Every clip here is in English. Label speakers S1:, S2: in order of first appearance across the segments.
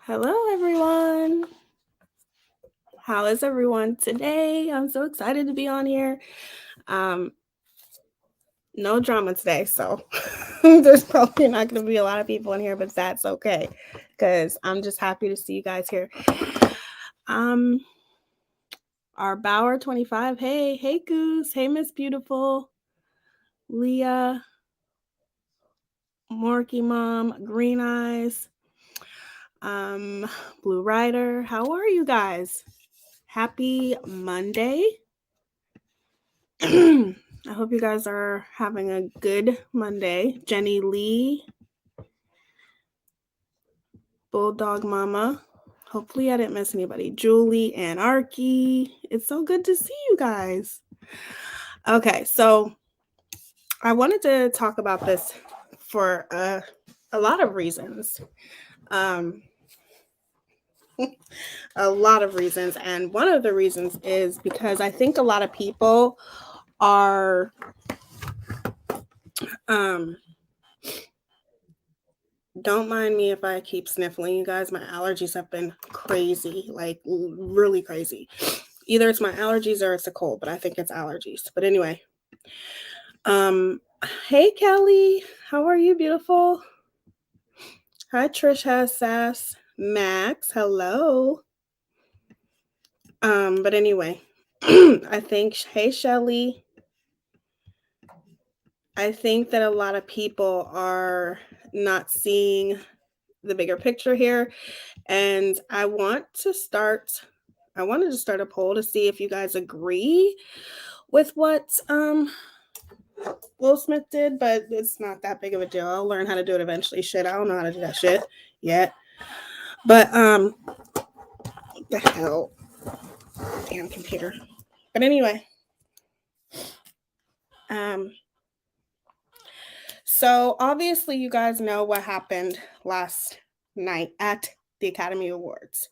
S1: Hello, everyone. How is everyone today? I'm so excited to be on here. Um, no drama today, so there's probably not going to be a lot of people in here, but that's okay because I'm just happy to see you guys here. Um, our Bauer 25. Hey, Goose. Hey, Miss Beautiful, Leah, Morky Mom, Green Eyes, Blue Rider. How are you guys? Happy Monday. I hope you guys are having a good Monday. Jenny Lee, Bulldog Mama. Hopefully, I didn't miss anybody. Julie and Arky. It's so good to see you guys. Okay, so I wanted to talk about this for a lot of reasons. A lot of reasons. And one of the reasons is because I think a lot of people are don't mind me if I keep sniffling, you guys. My allergies have been crazy, like really crazy. Either it's my allergies or it's a cold, but I think it's allergies. But anyway, hey Kelly, how are you, beautiful? Hi Trish has sass. Max, hello. But anyway, I think hey Shelly. I think that a lot of people are not seeing the bigger picture here. And I wanted to start a poll to see if you guys agree with what Will Smith did, but it's not that big of a deal. I'll learn how to do it eventually. Shit, I don't know how to do that shit yet. But what the hell? Damn computer. But anyway. So obviously you guys know what happened last night at the Academy Awards,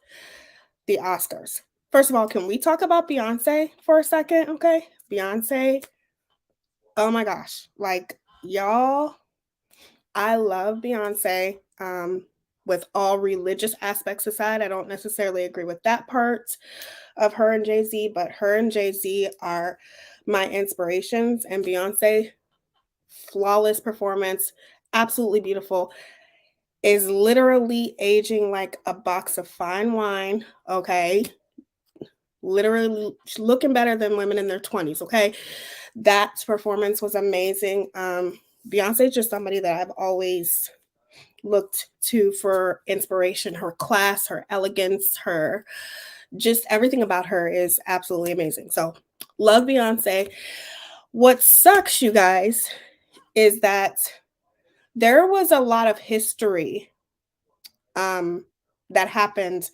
S1: the Oscars. First of all, can we talk about Beyonce for a second? Okay. Beyonce. Oh my gosh. Like, y'all, I love Beyonce. With all religious aspects aside, I don't necessarily agree with that part of her and Jay-Z, but her and Jay-Z are my inspirations. And Beyonce, flawless performance, absolutely beautiful, is literally aging like a box of fine wine, okay? Literally looking better than women in their 20s, okay? That performance was amazing. Beyonce is just somebody that I've always looked to for inspiration. Her class, her elegance, her just everything about her is absolutely amazing. So, love Beyonce. What sucks, you guys, is that there was a lot of history that happened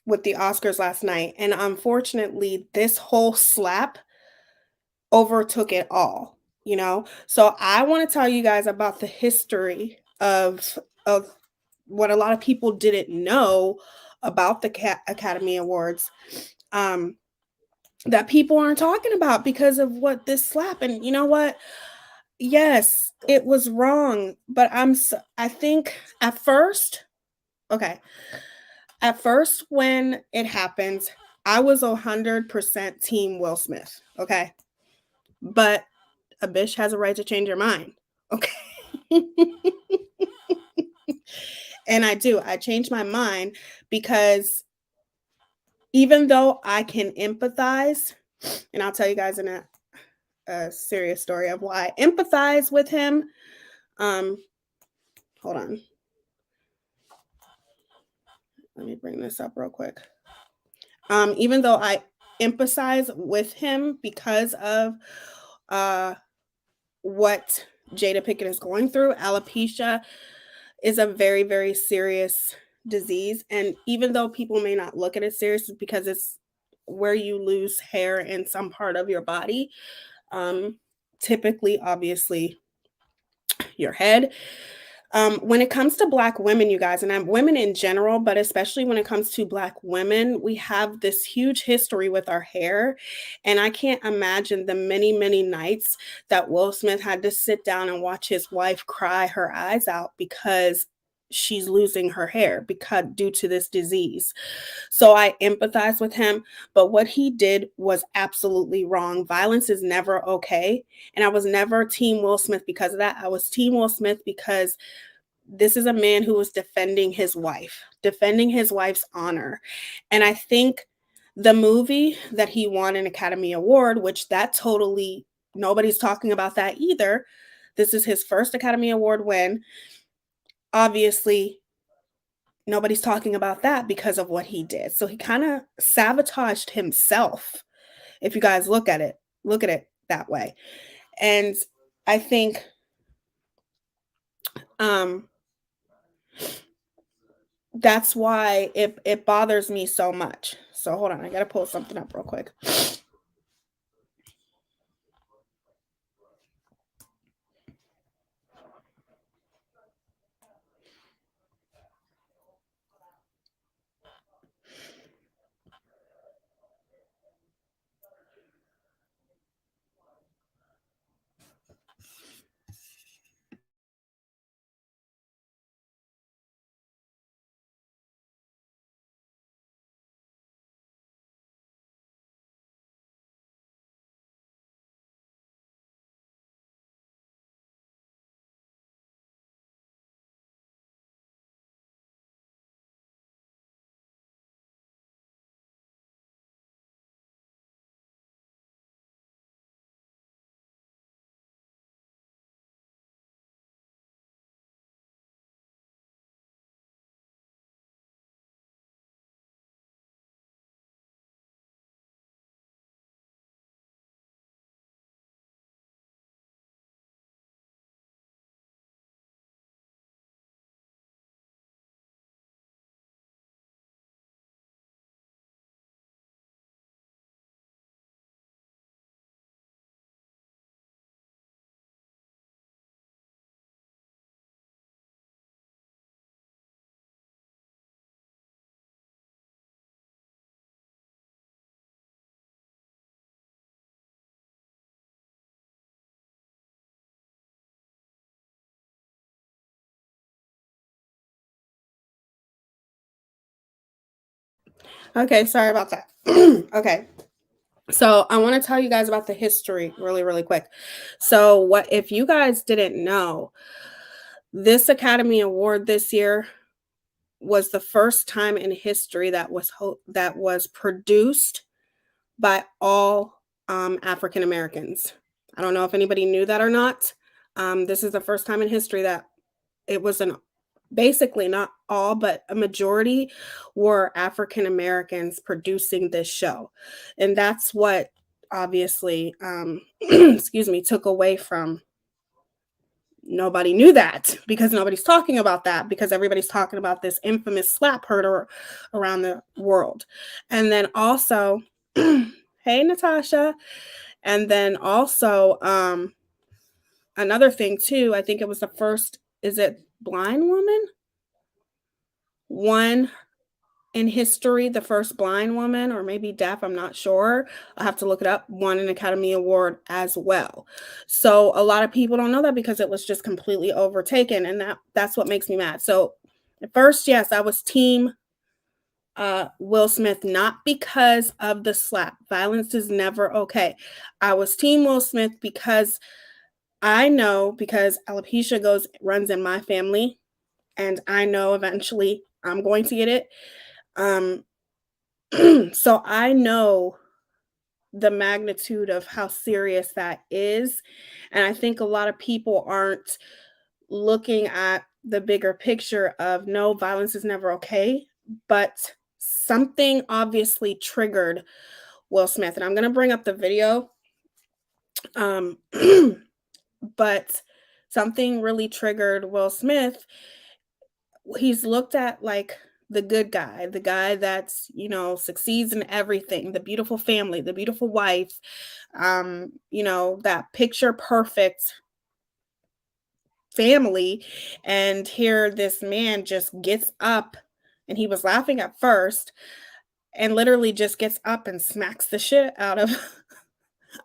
S1: with the Oscars last night. And unfortunately, this whole slap overtook it all, you know? So I want to tell you guys about the history of what a lot of people didn't know about the Academy Awards. That people aren't talking about because of what this slap. And you know what? Yes, it was wrong, but I think at first, okay, at first when it happened, I was 100% team Will Smith, okay? But a bitch has a right to change her mind, okay? And I do. I changed my mind because even though I can empathize, and I'll tell you guys in a serious story of why I empathize with him. Hold on. Let me bring this up real quick. Even though I empathize with him because of what Jada Pinkett is going through, alopecia is a very, very serious disease. And even though people may not look at it serious because it's where you lose hair in some part of your body, typically, obviously, your head. When it comes to Black women, you guys, and I'm women in general, but especially when it comes to Black women, we have this huge history with our hair. And I can't imagine the many, many nights that Will Smith had to sit down and watch his wife cry her eyes out because she's losing her hair because due to this disease. So I empathize with him, but what he did was absolutely wrong. Violence is never okay, and I was never team Will Smith because of that. I was team Will Smith because this is a man who was defending his wife's honor. And I think the movie that he won an Academy Award, which that totally nobody's talking about that either. This is his first Academy Award win. Obviously, nobody's talking about that because of what he did. So he kind of sabotaged himself. If you guys look at it that way. And I think um that's why it bothers me so much. So hold on, I gotta pull something up real quick. Okay, sorry about that. Okay. So I want to tell you guys about the history really, really quick. So what if you guys didn't know, this Academy Award this year was the first time in history that was produced by all African Americans. I don't know if anybody knew that or not. This is the first time in history that it was an basically not all, but a majority were African Americans producing this show. And that's what obviously, excuse me, took away from nobody knew that because nobody's talking about that because everybody's talking about this infamous slap heard around the world. And then also, hey, Natasha. And then also, another thing too, I think it was the first, is it blind woman? One in history, the first blind woman, or maybe deaf, I'm not sure. I'll have to look it up, won an Academy Award as well. So a lot of people don't know that because it was just completely overtaken, and that's what makes me mad. So at first, yes, I was team Will Smith, not because of the slap. Violence is never okay. I was team Will Smith because I know, because alopecia runs in my family, and I know eventually I'm going to get it. Um, so I know the magnitude of how serious that is. And I think a lot of people aren't looking at the bigger picture of no, violence is never okay, but something obviously triggered Will Smith. And I'm going to bring up the video. Um, but something really triggered Will Smith. He's looked at like the guy that's, succeeds in everything, the beautiful family, the beautiful wife, that picture perfect family. And here this man just gets up, and he was laughing at first, and literally just gets up and smacks the shit out of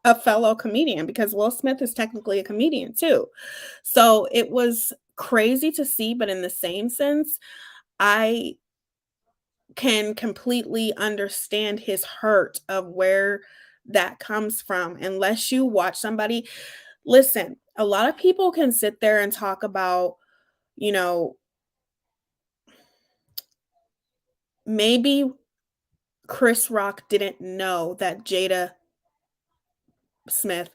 S1: a fellow comedian, because Will Smith is technically a comedian too. So it was crazy to see, but in the same sense, I can completely understand his hurt of where that comes from. Unless you watch somebody, listen, a lot of people can sit there and talk about, you know, maybe Chris Rock didn't know that Jada Smith,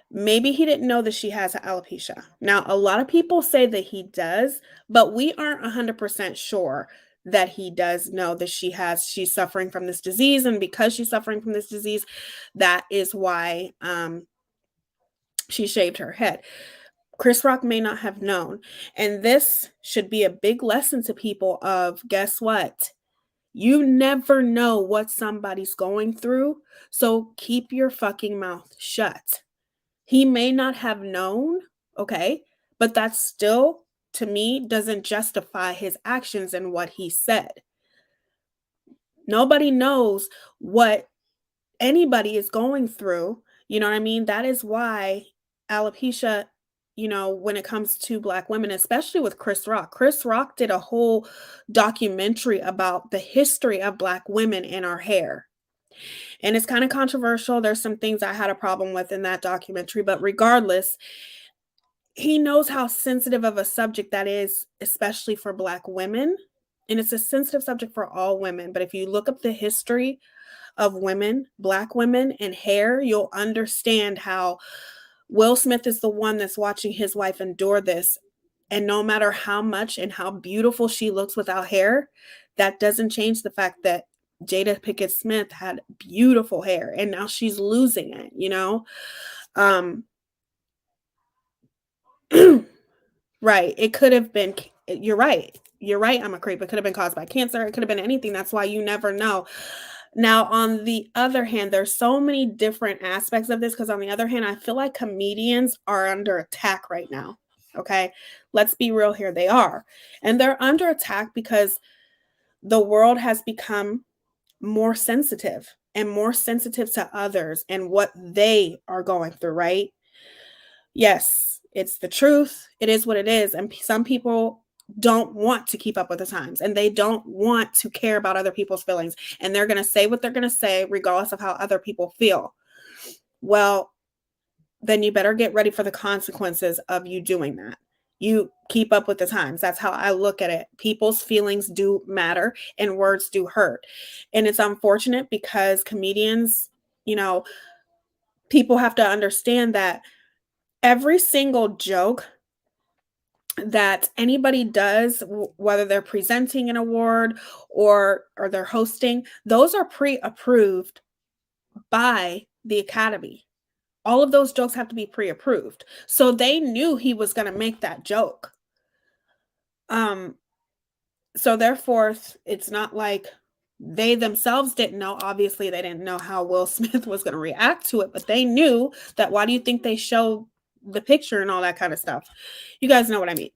S1: maybe he didn't know that she has alopecia. Now, a lot of people say that he does, but we aren't 100% sure that he does know that she's suffering from this disease. And because she's suffering from this disease, that is why she shaved her head. Chris Rock may not have known. And this should be a big lesson to people of, guess what? You never know what somebody's going through, so keep your fucking mouth shut. He may not have known, okay, but that still, to me, doesn't justify his actions and what he said. Nobody knows what anybody is going through. You know what I mean? That is why alopecia, when it comes to Black women, especially with Chris Rock did a whole documentary about the history of Black women and our hair. And it's kind of controversial. There's some things I had a problem with in that documentary, but regardless, he knows how sensitive of a subject that is, especially for Black women. And it's a sensitive subject for all women. But if you look up the history of women, Black women, and hair, you'll understand how Will Smith is the one that's watching his wife endure this. And no matter how much and how beautiful she looks without hair, that doesn't change the fact that Jada Pinkett Smith had beautiful hair and now she's losing it. Um, right. It could have been, you're right. You're right. I'm a creep. It could have been caused by cancer. It could have been anything. That's why you never know. Now, on the other hand, there's so many different aspects of this because on the other hand, I feel like comedians are under attack right now. Okay. Let's be real here. They are. And they're under attack because the world has become more sensitive and more sensitive to others and what they are going through, right? Yes, it's the truth. It is what it is. And some people don't want to keep up with the times and they don't want to care about other people's feelings. And they're going to say what they're going to say, regardless of how other people feel. Well, then you better get ready for the consequences of you doing that. You keep up with the times. That's how I look at it. People's feelings do matter and words do hurt. And it's unfortunate because comedians, people have to understand that every single joke that anybody does, whether they're presenting an award or they're hosting, those are pre-approved by the Academy. All of those jokes have to be pre-approved. So they knew he was going to make that joke. So therefore, it's not like they themselves didn't know. Obviously, they didn't know how Will Smith was going to react to it, but they knew that. Why do you think they showed the picture and all that kind of stuff? You guys know what I mean.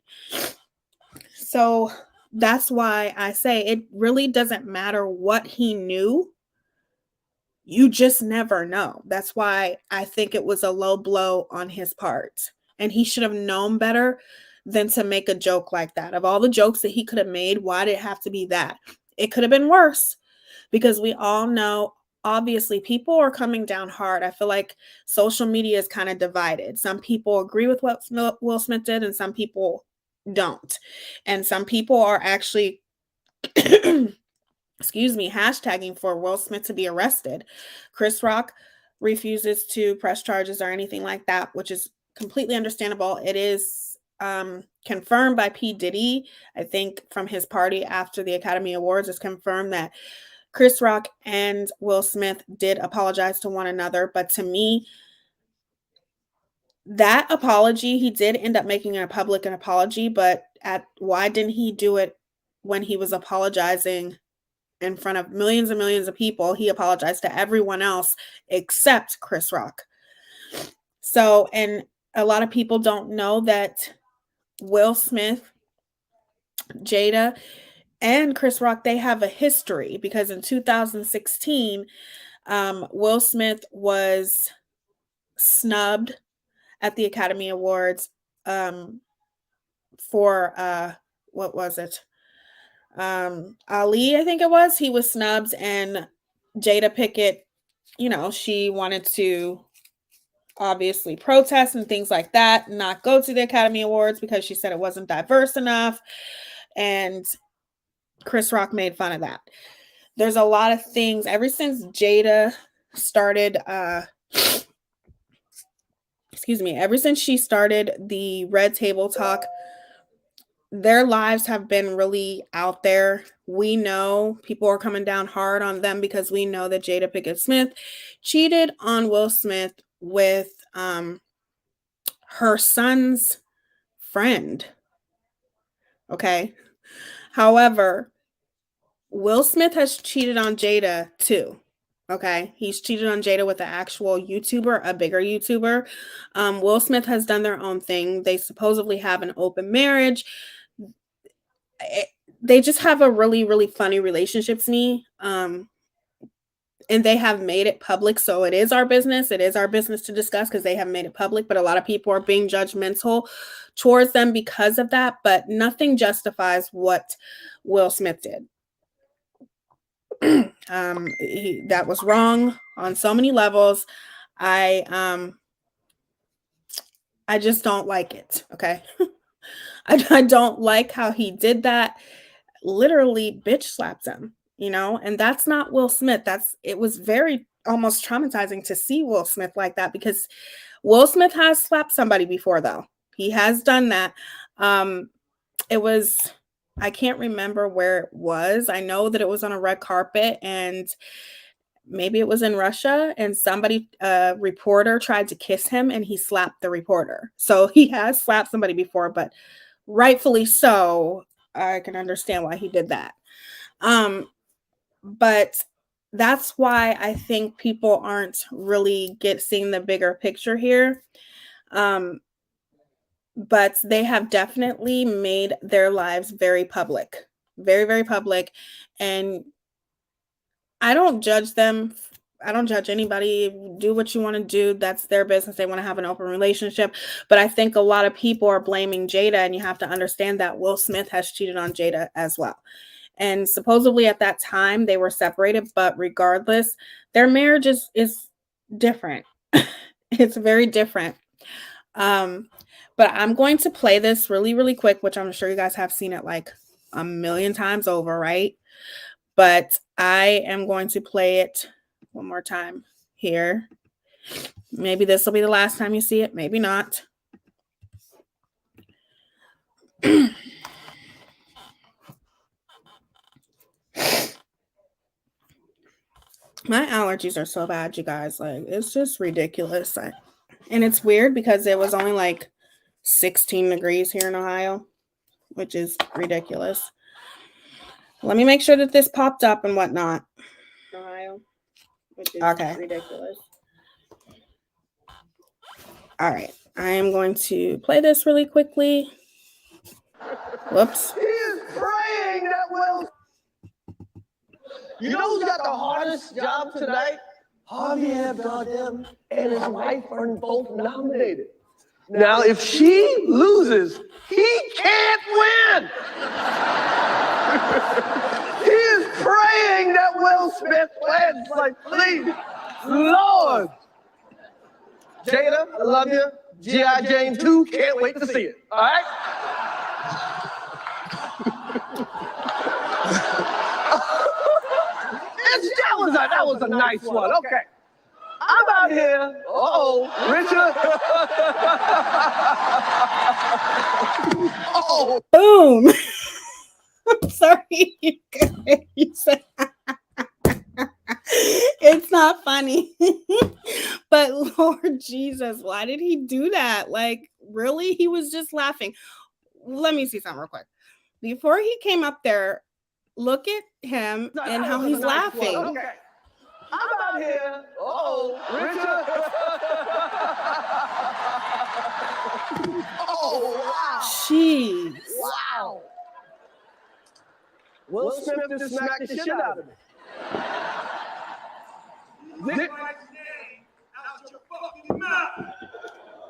S1: So that's why I say it really doesn't matter what he knew. You just never know. That's why I think it was a low blow on his part. And he should have known better than to make a joke like that. Of all the jokes that he could have made, why did it have to be that? It could have been worse because we all know, obviously, people are coming down hard. I feel like social media is kind of divided. Some people agree with what Will Smith did and some people don't. And some people are actually hashtagging for Will Smith to be arrested. Chris Rock refuses to press charges or anything like that, which is completely understandable. It is confirmed by P. Diddy, I think, from his party after the Academy Awards. It's confirmed that Chris Rock and Will Smith did apologize to one another. But to me, that apology, he did end up making an apology, but why didn't he do it when he was apologizing in front of millions and millions of people? He apologized to everyone else except Chris Rock. So, and a lot of people don't know that Will Smith, Jada, and Chris Rock, they have a history because in 2016, Will Smith was snubbed at the Academy Awards for what was it? Ali, I think it was. He was snubbed, and Jada Pickett, she wanted to obviously protest and things like that, not go to the Academy Awards because she said it wasn't diverse enough. And Chris Rock made fun of that. There's a lot of things ever since Jada started, ever since she started the Red Table Talk, their lives have been really out there. We know people are coming down hard on them because we know that Jada Pinkett Smith cheated on Will Smith with her son's friend. Okay. However, Will Smith has cheated on Jada too. Okay. He's cheated on Jada with an actual YouTuber, a bigger YouTuber. Will Smith has done their own thing. They supposedly have an open marriage. They just have a really, really funny relationship to me. And they have made it public. So it is our business. It is our business to discuss because they have made it public. But a lot of people are being judgmental towards them because of that. But nothing justifies what Will Smith did. That was wrong on so many levels. I just don't like it. Okay. I don't like how he did that. Literally bitch slapped him, and that's not Will Smith. It was very almost traumatizing to see Will Smith like that because Will Smith has slapped somebody before, though. He has done that. I can't remember where it was. I know that it was on a red carpet and maybe it was in Russia, and a reporter tried to kiss him and he slapped the reporter. So he has slapped somebody before, but rightfully so. I can understand why he did that. But that's why I think people aren't really seeing the bigger picture here. But they have definitely made their lives very public, very, very public. And I don't judge them. I don't judge anybody. Do what you want to do. That's their business. They want to have an open relationship. But I think a lot of people are blaming Jada, and you have to understand that Will Smith has cheated on Jada as well. And supposedly at that time they were separated, but regardless, their marriage is different. It's very different. But I'm going to play this really, really quick, which I'm sure you guys have seen it like a million times over, right? But I am going to play it one more time here. Maybe this will be the last time you see it. Maybe not. My allergies are so bad, you guys. Like, it's just ridiculous. And it's weird because it was only like 16 degrees here in Ohio, which is ridiculous. Let me make sure that this popped up and whatnot. Ohio, which is ridiculous. All right. I am going to play this really quickly. Whoops.
S2: He is praying that Will. You know who's got the hardest job tonight? Javier Bardem and his wife are both nominated. Now, if she loses, he can't win. He is praying that Will Smith wins. Like, please, Lord. Jada, I love you. G.I. Jane 2, can't wait to see it. All right? That was a nice one. Okay. I'm out here. Richard.
S1: Boom. I'm sorry. You said it's not funny. But Lord Jesus, why did he do that? Like, really? He was just laughing. Let me see something real quick. Before he came up there, look at him and how he's laughing.
S2: Okay. I'm out here. Richard. Wow.
S1: Jeez.
S2: Wow. Will Smith just smacked the shit out of me.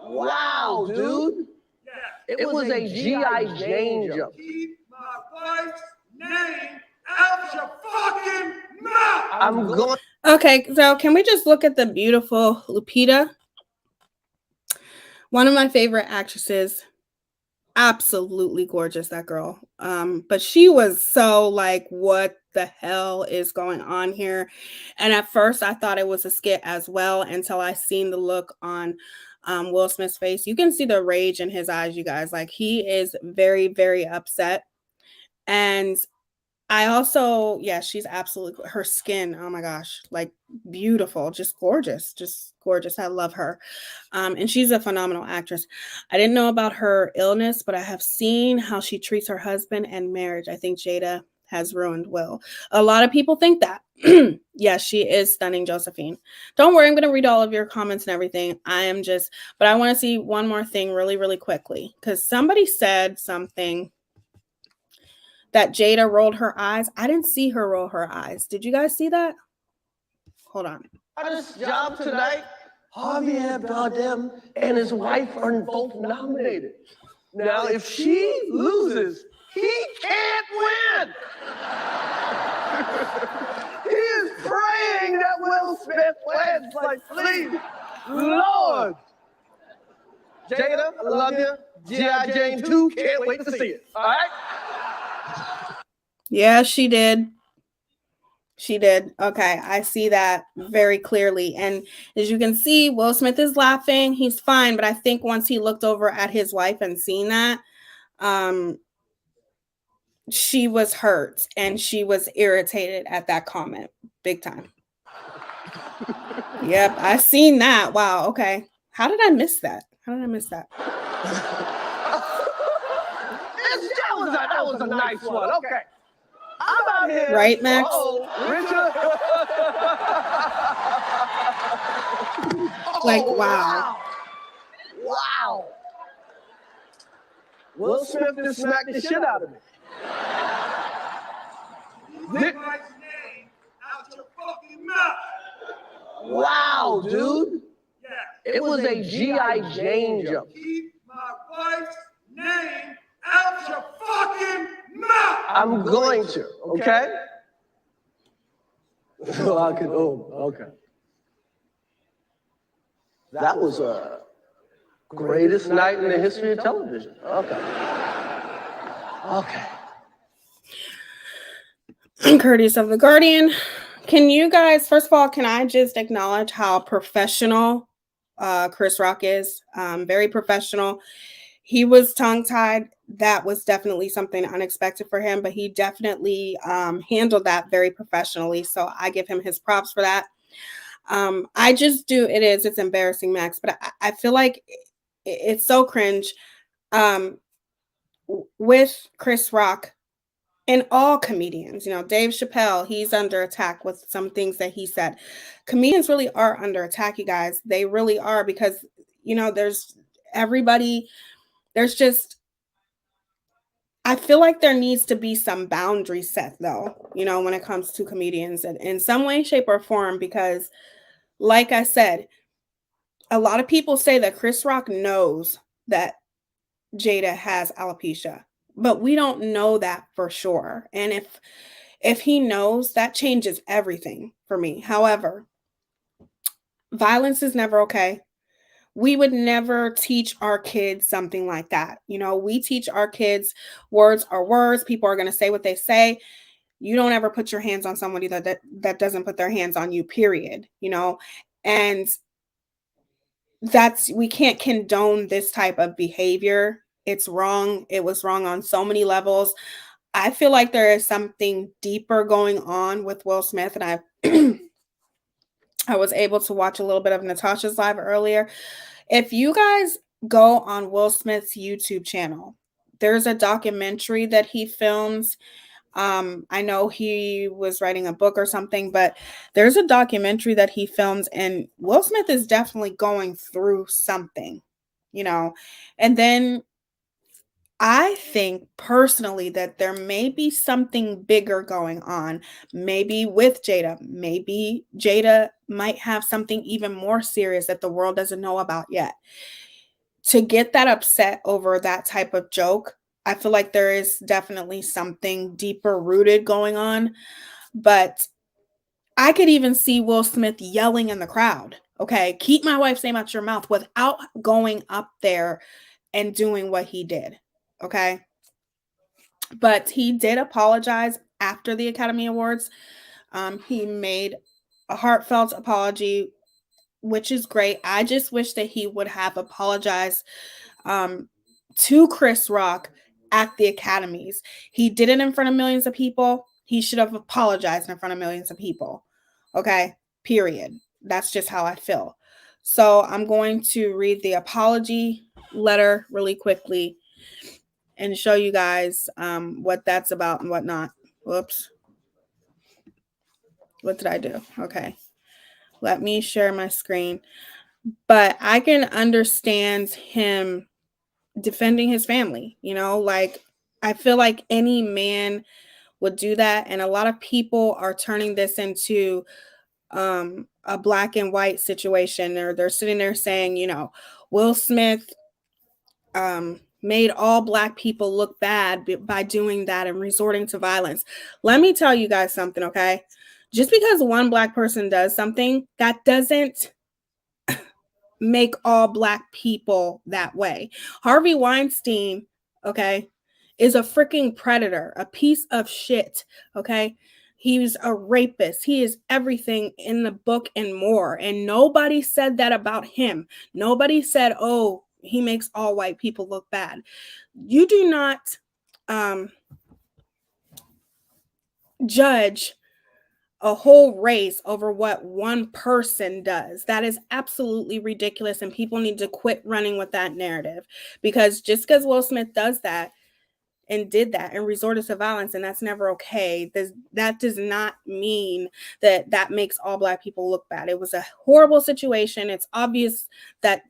S2: Wow, dude. It was a G.I. Jane jump.
S3: Keep my wife's name out your fucking mouth.
S2: I'm going.
S1: Okay, so can we just look at the beautiful Lupita? One of my favorite actresses. Absolutely gorgeous, that girl. But she was so like, what the hell is going on here? And at first I thought it was a skit as well until I seen the look on Will Smith's face. You can see the rage in his eyes, you guys. Like, he is very, very upset. And I also, yeah, she's absolutely, her skin, oh my gosh, like beautiful, just gorgeous, just gorgeous. I love her. And she's a phenomenal actress. I didn't know about her illness, but I have seen how she treats her husband and marriage. I think Jada has ruined Will. A lot of people think that. Yeah, she is stunning, Josephine. Don't worry, I'm going to read all of your comments and everything. But I want to see one more thing really, really quickly, because somebody said something that Jada rolled her eyes. I didn't see her roll her eyes. Did you guys see that? Hold on.
S2: This job tonight, Javier Bardem and his wife are both nominated. Now, if she loses, he can't win. He is praying that Will Smith wins. Like, please, Lord. Jada, I love you. G.I. Jane 2, can't wait to see it. All right?
S1: Yeah, she did. She did. Okay, I see that very clearly. And as you can see, Will Smith is laughing. He's fine. But I think once he looked over at his wife and seen that, she was hurt and she was irritated at that comment. Big time. Yep, I seen that. Wow, okay. How did I miss that? How did I miss that?
S2: That was a nice one. Okay. I'm out here.
S1: Right, Max?
S2: Richard.
S1: Like, wow.
S2: Wow. Will Smith just smacked the shit out of me.
S3: Keep my name out your fucking mouth.
S2: Wow, dude.
S3: Yeah.
S2: It was a G.I. Jane jump.
S3: Keep my wife's name out your fucking mouth.
S2: I'm going to, okay? Okay. That was a greatest night in the history of television. Okay.
S1: Courteous of the Guardian. Can you guys, first of all, can I just acknowledge how professional Chris Rock is? Very professional. He was tongue-tied. That was definitely something unexpected for him, but he definitely handled that very professionally. So I give him his props for that. It's embarrassing, Max, but I feel like it's so cringe with Chris Rock and all comedians. You know, Dave Chappelle, he's under attack with some things that he said. Comedians really are under attack, you guys. They really are, because, you know, I feel like there needs to be some boundary set, though, you know, when it comes to comedians in some way, shape, or form, because like I said, a lot of people say that Chris Rock knows that Jada has alopecia, but we don't know that for sure. And if he knows, that changes everything for me. However, violence is never okay. We would never teach our kids something like that. You know, we teach our kids words are words. People are going to say what they say. You don't ever put your hands on somebody that doesn't put their hands on you, period. You know, and we can't condone this type of behavior. It's wrong. It was wrong on so many levels. I feel like there is something deeper going on with Will Smith, and I was able to watch a little bit of Natasha's live earlier. If you guys go on Will Smith's YouTube channel, there's a documentary that he films. I know he was writing a book or something, but there's a documentary that he films, and Will Smith is definitely going through something, you know. And then I think personally that there may be something bigger going on, maybe with Jada. Maybe Jada might have something even more serious that the world doesn't know about yet. to get that upset over that type of joke, I feel like there is definitely something deeper rooted going on. But I could even see Will Smith yelling in the crowd, okay, keep my wife's name out your mouth, without going up there and doing what he did, okay? But he did apologize after the Academy Awards. He made a heartfelt apology, which is great. I just wish that he would have apologized to Chris Rock at the Academies. He did it in front of millions of people. He should have apologized in front of millions of people. Okay, period. That's just how I feel. So I'm going to read the apology letter really quickly and show you guys what that's about and whatnot. Whoops. What did I do? Okay. Let me share my screen. But I can understand him defending his family, you know, like I feel like any man would do that. And a lot of people are turning this into a black and white situation, or they're sitting there saying, you know, Will Smith made all black people look bad by doing that and resorting to violence. Let me tell you guys something, okay? Just because one black person does something, that doesn't make all black people that way. Harvey Weinstein, okay, is a freaking predator, a piece of shit, okay? He's a rapist. He is everything in the book and more. And nobody said that about him. Nobody said, oh, he makes all white people look bad. You do not judge a whole race over what one person does. That is absolutely ridiculous, and people need to quit running with that narrative, because just because Will Smith does that and did that and resorted to violence, and that's never okay, that does not mean that that makes all black people look bad. It was a horrible situation. It's obvious that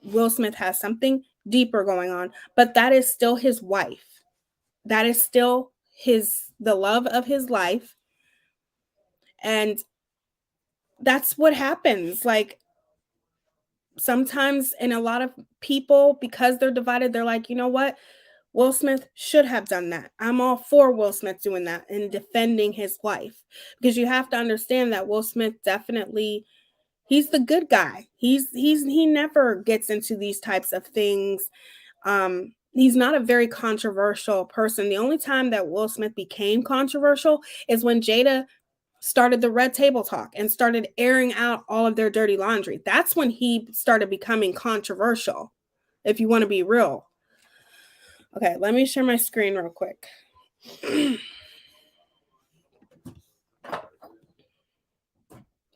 S1: Will Smith has something deeper going on, but that is still his wife. That is still the love of his life. And that's what happens. Like, sometimes, and a lot of people, because they're divided, they're like, you know what? Will Smith should have done that. I'm all for Will Smith doing that and defending his wife, because you have to understand that Will Smith definitely, he's the good guy. He never gets into these types of things. He's not a very controversial person. The only time that Will Smith became controversial is when Jada started the red table talk and started airing out all of their dirty laundry. That's when he started becoming controversial, if you want to be real. Okay, let me share my screen real quick. I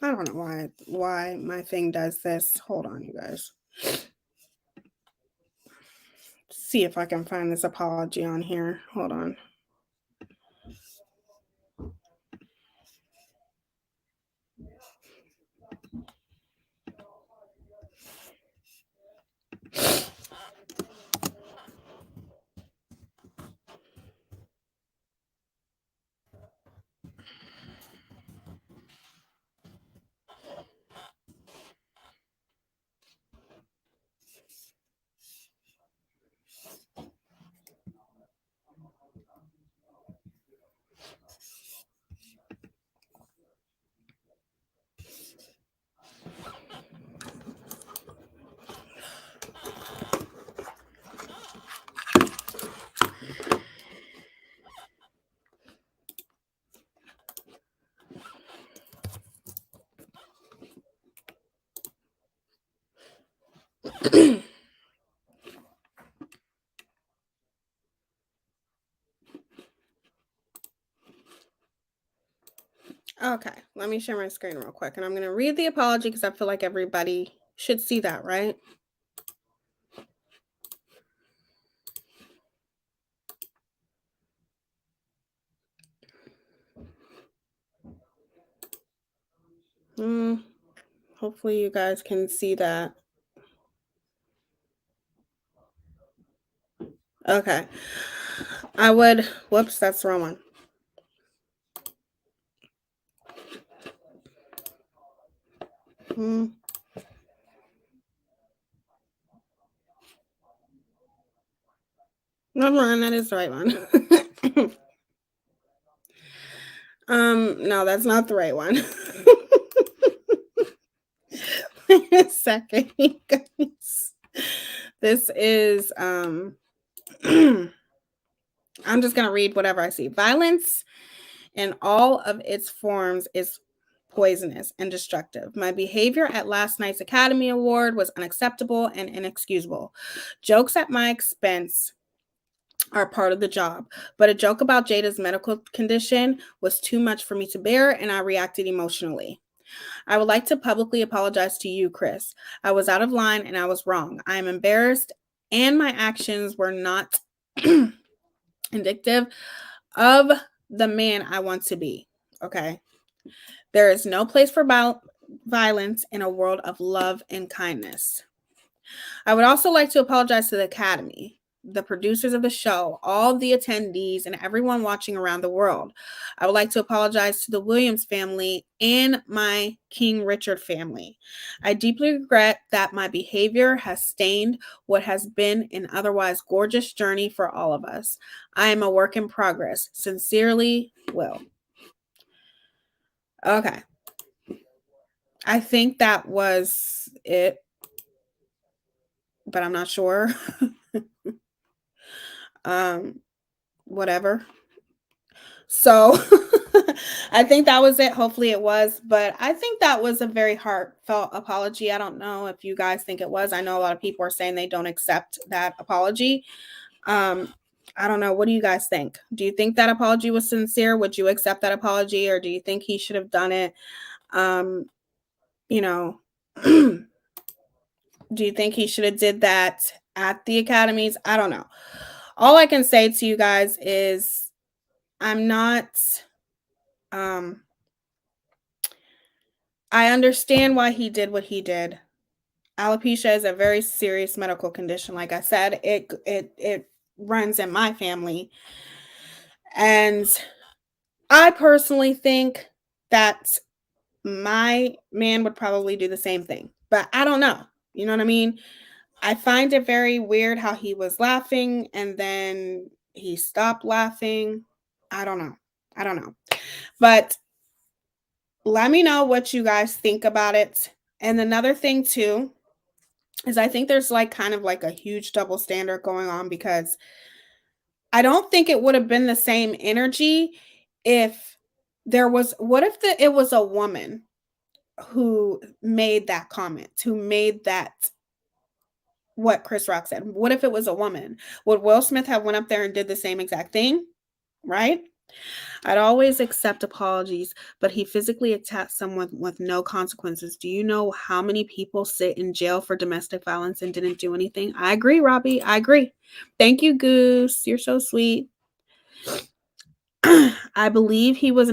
S1: don't know why my thing does this. Hold on, you guys. See if I can find this apology on here. Hold on. Okay, let me share my screen real quick, and I'm going to read the apology because I feel like everybody should see that, right? Hopefully you guys can see that. Okay. Whoops, that's the wrong one. Never mind, that is the right one. No, that's not the right one. Wait a second, you guys. This is I'm just gonna read whatever I see. Violence in all of its forms is poisonous and destructive. My behavior at last night's Academy Award was unacceptable and inexcusable. Jokes at my expense are part of the job, but a joke about Jada's medical condition was too much for me to bear, and I reacted emotionally. I would like to publicly apologize to you, Chris. I was out of line and I was wrong. I am embarrassed, and my actions were not indicative of the man I want to be. Okay. There is no place for violence in a world of love and kindness. I would also like to apologize to the Academy, the producers of the show, all the attendees, and everyone watching around the world. I would like to apologize to the Williams family and my King Richard family. I deeply regret that my behavior has stained what has been an otherwise gorgeous journey for all of us. I am a work in progress. Sincerely, Will. Okay. I think that was it, but I'm not sure. Whatever. So I think that was it. Hopefully it was, but I think that was a very heartfelt apology. I don't know if you guys think it was. I know a lot of people are saying they don't accept that apology. I don't know. What do you guys think? Do you think that apology was sincere? Would you accept that apology, or do you think he should have done it? You know, do you think he should have did that at the academies? I don't know. All I can say to you guys is I'm not I understand why he did what he did. Alopecia is a very serious medical condition. Like I said, it runs in my family. And I personally think that my man would probably do the same thing. But I don't know. You know what I mean? I find it very weird how he was laughing and then he stopped laughing. I don't know. I don't know. But let me know what you guys think about it. And another thing too is I think there's like kind of like a huge double standard going on, because I don't think it would have been the same energy if there was, what if it was a woman who made that comment, who made that, what Chris Rock said. What if it was a woman? Would Will Smith have went up there and did the same exact thing? Right? I'd always accept apologies, but he physically attacked someone with no consequences. Do you know how many people sit in jail for domestic violence and didn't do anything? I agree, Robbie. I agree. Thank you, Goose. You're so sweet. I believe he was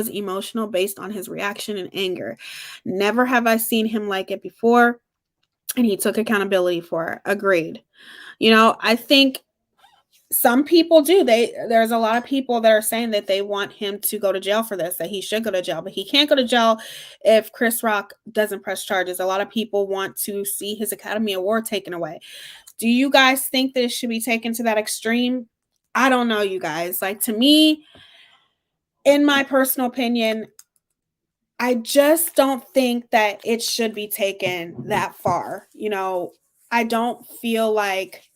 S1: emotional based on his reaction and anger. Never have I seen him like it before, and he took accountability for it. Agreed. I think some people do. There's a lot of people that are saying that they want him to go to jail for this, that he should go to jail, but he can't go to jail if Chris Rock doesn't press charges. A lot of people want to see his Academy Award taken away. Do you guys think that it should be taken to that extreme? I don't know, you guys. Like, to me, in my personal opinion, I just don't think that it should be taken that far. I don't feel like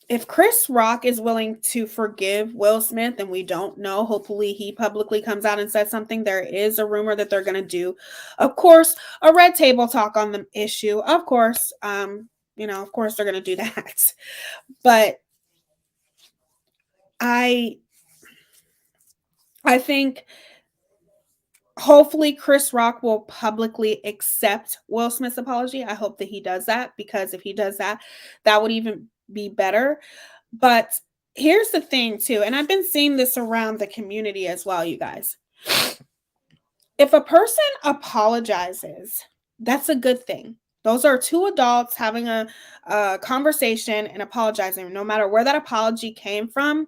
S1: if Chris Rock is willing to forgive Will Smith, and we don't know, hopefully he publicly comes out and says something. There is a rumor that they're going to do, of course, a red table talk on the issue. Of course, of course they're going to do that. But I think hopefully Chris Rock will publicly accept Will Smith's apology. I hope that he does that, because if he does that, that would even be better. But here's the thing too, and I've been seeing this around the community as well, you guys. If a person apologizes, that's a good thing. Those are two adults having a conversation and apologizing, no matter where that apology came from.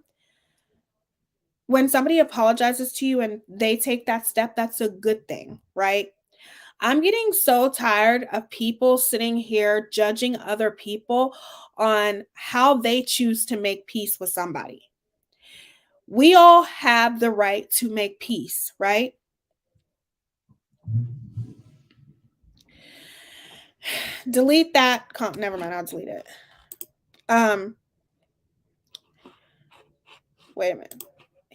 S1: When somebody apologizes to you and they take that step, that's a good thing, right? I'm getting so tired of people sitting here judging other people on how they choose to make peace with somebody. We all have the right to make peace, right? Delete that. Never mind, I'll delete it. Wait a minute.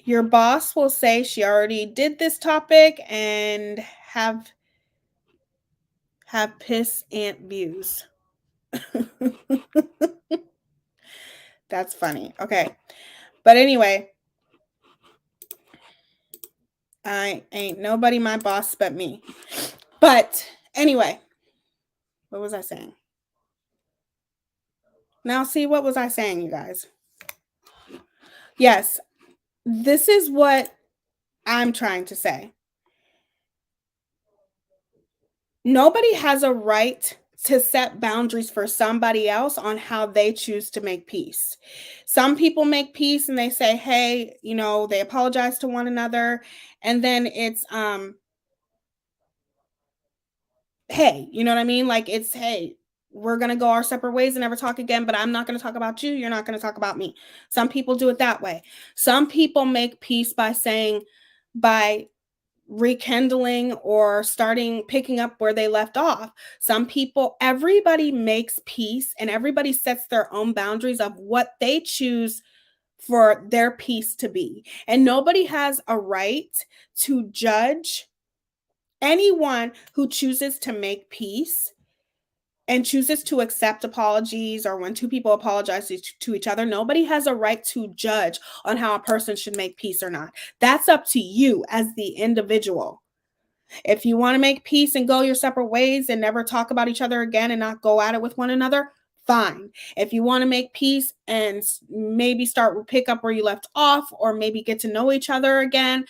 S1: Your boss will say she already did this topic and have piss ant views. That's funny. Okay. But anyway, I ain't nobody my boss but me. But anyway, what was I saying? Now, see, what was I saying, you guys? Yes, this is what I'm trying to say. Nobody has a right to set boundaries for somebody else on how they choose to make peace. Some people make peace and they say, hey, you know, they apologize to one another. And then it's, hey, you know what I mean? Like it's, hey, we're going to go our separate ways and never talk again, but I'm not going to talk about you. You're not going to talk about me. Some people do it that way. Some people make peace by saying, by rekindling or picking up where they left off. Some people, everybody makes peace and everybody sets their own boundaries of what they choose for their peace to be. And nobody has a right to judge anyone who chooses to make peace and chooses to accept apologies, or when two people apologize to each other. Nobody has a right to judge on how a person should make peace or not. That's up to you as the individual. If you want to make peace and go your separate ways and never talk about each other again and not go at it with one another, fine. If you want to make peace and maybe pick up where you left off, or maybe get to know each other again,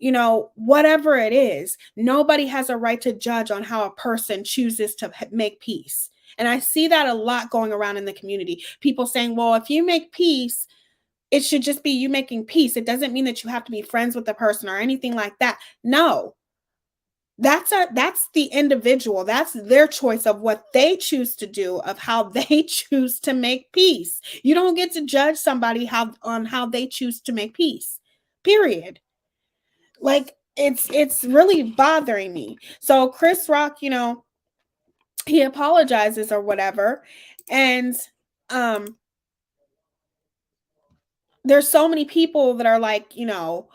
S1: you know, whatever it is, nobody has a right to judge on how a person chooses to make peace. And I see that a lot going around in the community. People saying, well, if you make peace, it should just be you making peace. It doesn't mean that you have to be friends with the person or anything like that. No. That's the individual. That's their choice of what they choose to do, of how they choose to make peace. You don't get to judge somebody on how they choose to make peace. Period. Like it's really bothering me. So Chris Rock, you know, he apologizes or whatever, and there's so many people that are like, you know,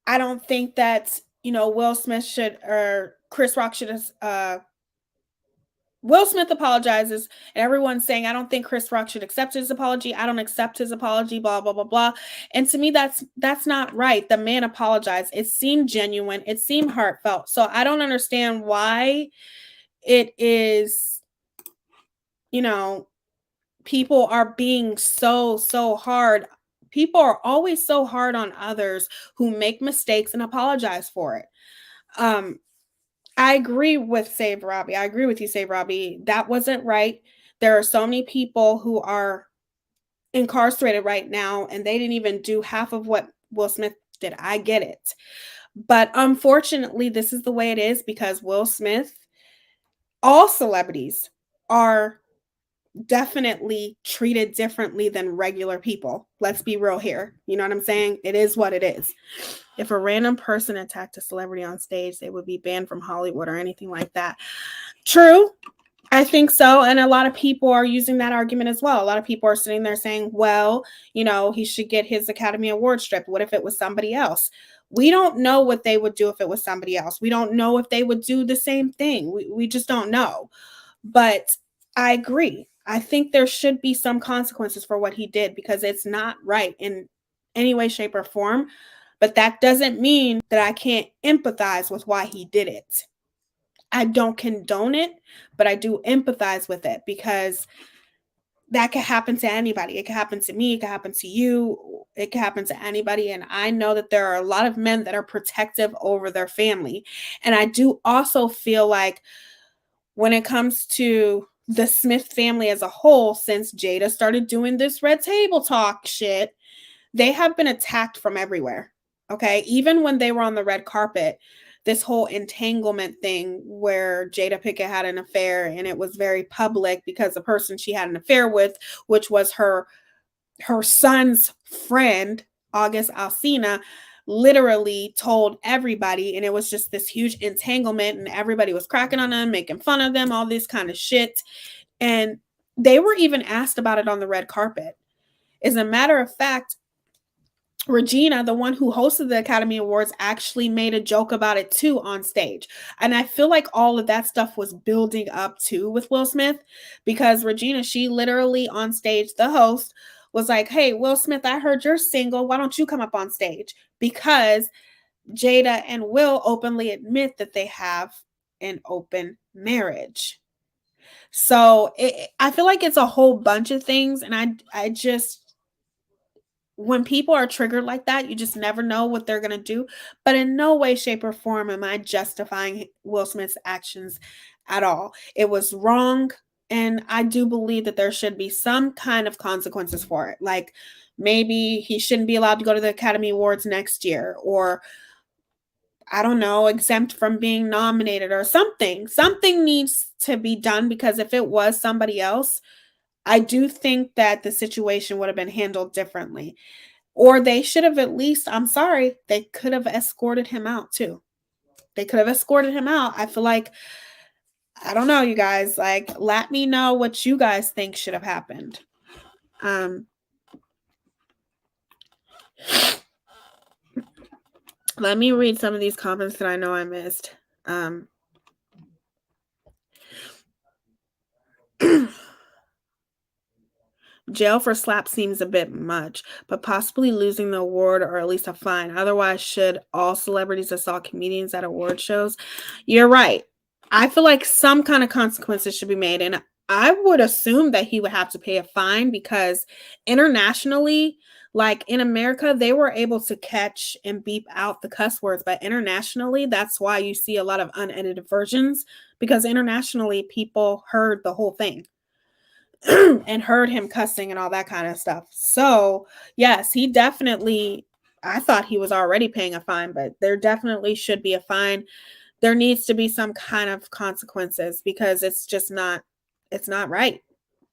S1: I don't think that, you know, Will Smith should, or Chris Rock should Will Smith apologizes, and everyone's saying, I don't think Chris Rock should accept his apology. I don't accept his apology, blah, blah, blah, blah. And to me, that's not right. The man apologized. It seemed genuine. It seemed heartfelt. So I don't understand why it is, you know, people are being so hard. People are always so hard on others who make mistakes and apologize for it. I agree with Save Robbie. I agree with you, Save Robbie. That wasn't right. There are so many people who are incarcerated right now, and they didn't even do half of what Will Smith did. I get it. But unfortunately, this is the way it is because Will Smith, all celebrities are definitely treated differently than regular people. Let's be real here. You know what I'm saying? It is what it is. If a random person attacked a celebrity on stage, they would be banned from Hollywood or anything like that. True. I think so. And a lot of people are using that argument as well. A lot of people are sitting there saying, well, you know, he should get his Academy Award stripped. What if it was somebody else? We don't know what they would do if it was somebody else. We don't know if they would do the same thing. We just don't know. But I agree. I think there should be some consequences for what he did because it's not right in any way, shape, or form. But that doesn't mean that I can't empathize with why he did it. I don't condone it, but I do empathize with it because that could happen to anybody. It could happen to me. It could happen to you. It could happen to anybody. And I know that there are a lot of men that are protective over their family. And I do also feel like when it comes to the Smith family as a whole, since Jada started doing this Red Table Talk shit, they have been attacked from everywhere. Okay. Even when they were on the red carpet, this whole entanglement thing where Jada Pinkett had an affair, and it was very public because the person she had an affair with, which was her son's friend, August Alsina, literally told everybody, and it was just this huge entanglement, and everybody was cracking on them, making fun of them, all this kind of shit. And they were even asked about it on the red carpet. As a matter of fact, Regina, the one who hosted the Academy Awards, actually made a joke about it too on stage. And I feel like all of that stuff was building up too with Will Smith, because Regina, she literally on stage, the host, was like, hey, Will Smith, I heard you're single. Why don't you come up on stage? Because Jada and Will openly admit that they have an open marriage. So I feel like it's a whole bunch of things. And I just, when people are triggered like that, you just never know what they're going to do. But in no way, shape, or form am I justifying Will Smith's actions at all. It was wrong. And I do believe that there should be some kind of consequences for it. Like maybe he shouldn't be allowed to go to the Academy Awards next year, or I don't know, exempt from being nominated or something. Something needs to be done, because if it was somebody else, I do think that the situation would have been handled differently. Or they should have at least, I'm sorry, they could have escorted him out too. They could have escorted him out. I feel like, I don't know, you guys, like, let me know what you guys think should have happened. Let me read some of these comments that I know I missed. Jail for slap seems a bit much, but possibly losing the award or at least a fine. Otherwise, should all celebrities assault comedians at award shows? You're right. I feel like some kind of consequences should be made. And I would assume that he would have to pay a fine, because internationally, like in America, they were able to catch and beep out the cuss words. But internationally, that's why you see a lot of unedited versions, because internationally, people heard the whole thing. And heard him cussing and all that kind of stuff. So, yes, he definitely, I thought he was already paying a fine, but there definitely should be a fine. There needs to be some kind of consequences, because it's just not, it's not right.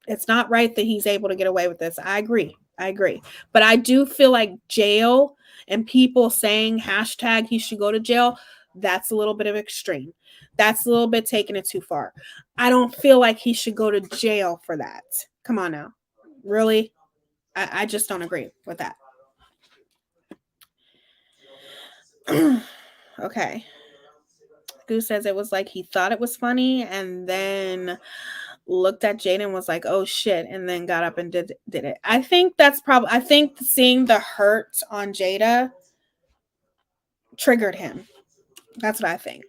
S1: It's not right that he's able to get away with this. I agree. But I do feel like jail and people saying hashtag he should go to jail, that's a little bit of extreme. That's a little bit taking it too far. I don't feel like he should go to jail for that. Come on now. Really? I just don't agree with that. Okay. Goose says it was like he thought it was funny and then looked at Jada and was like, oh shit, and then got up and did it. I think that's probably, I think seeing the hurt on Jada triggered him. That's what I think.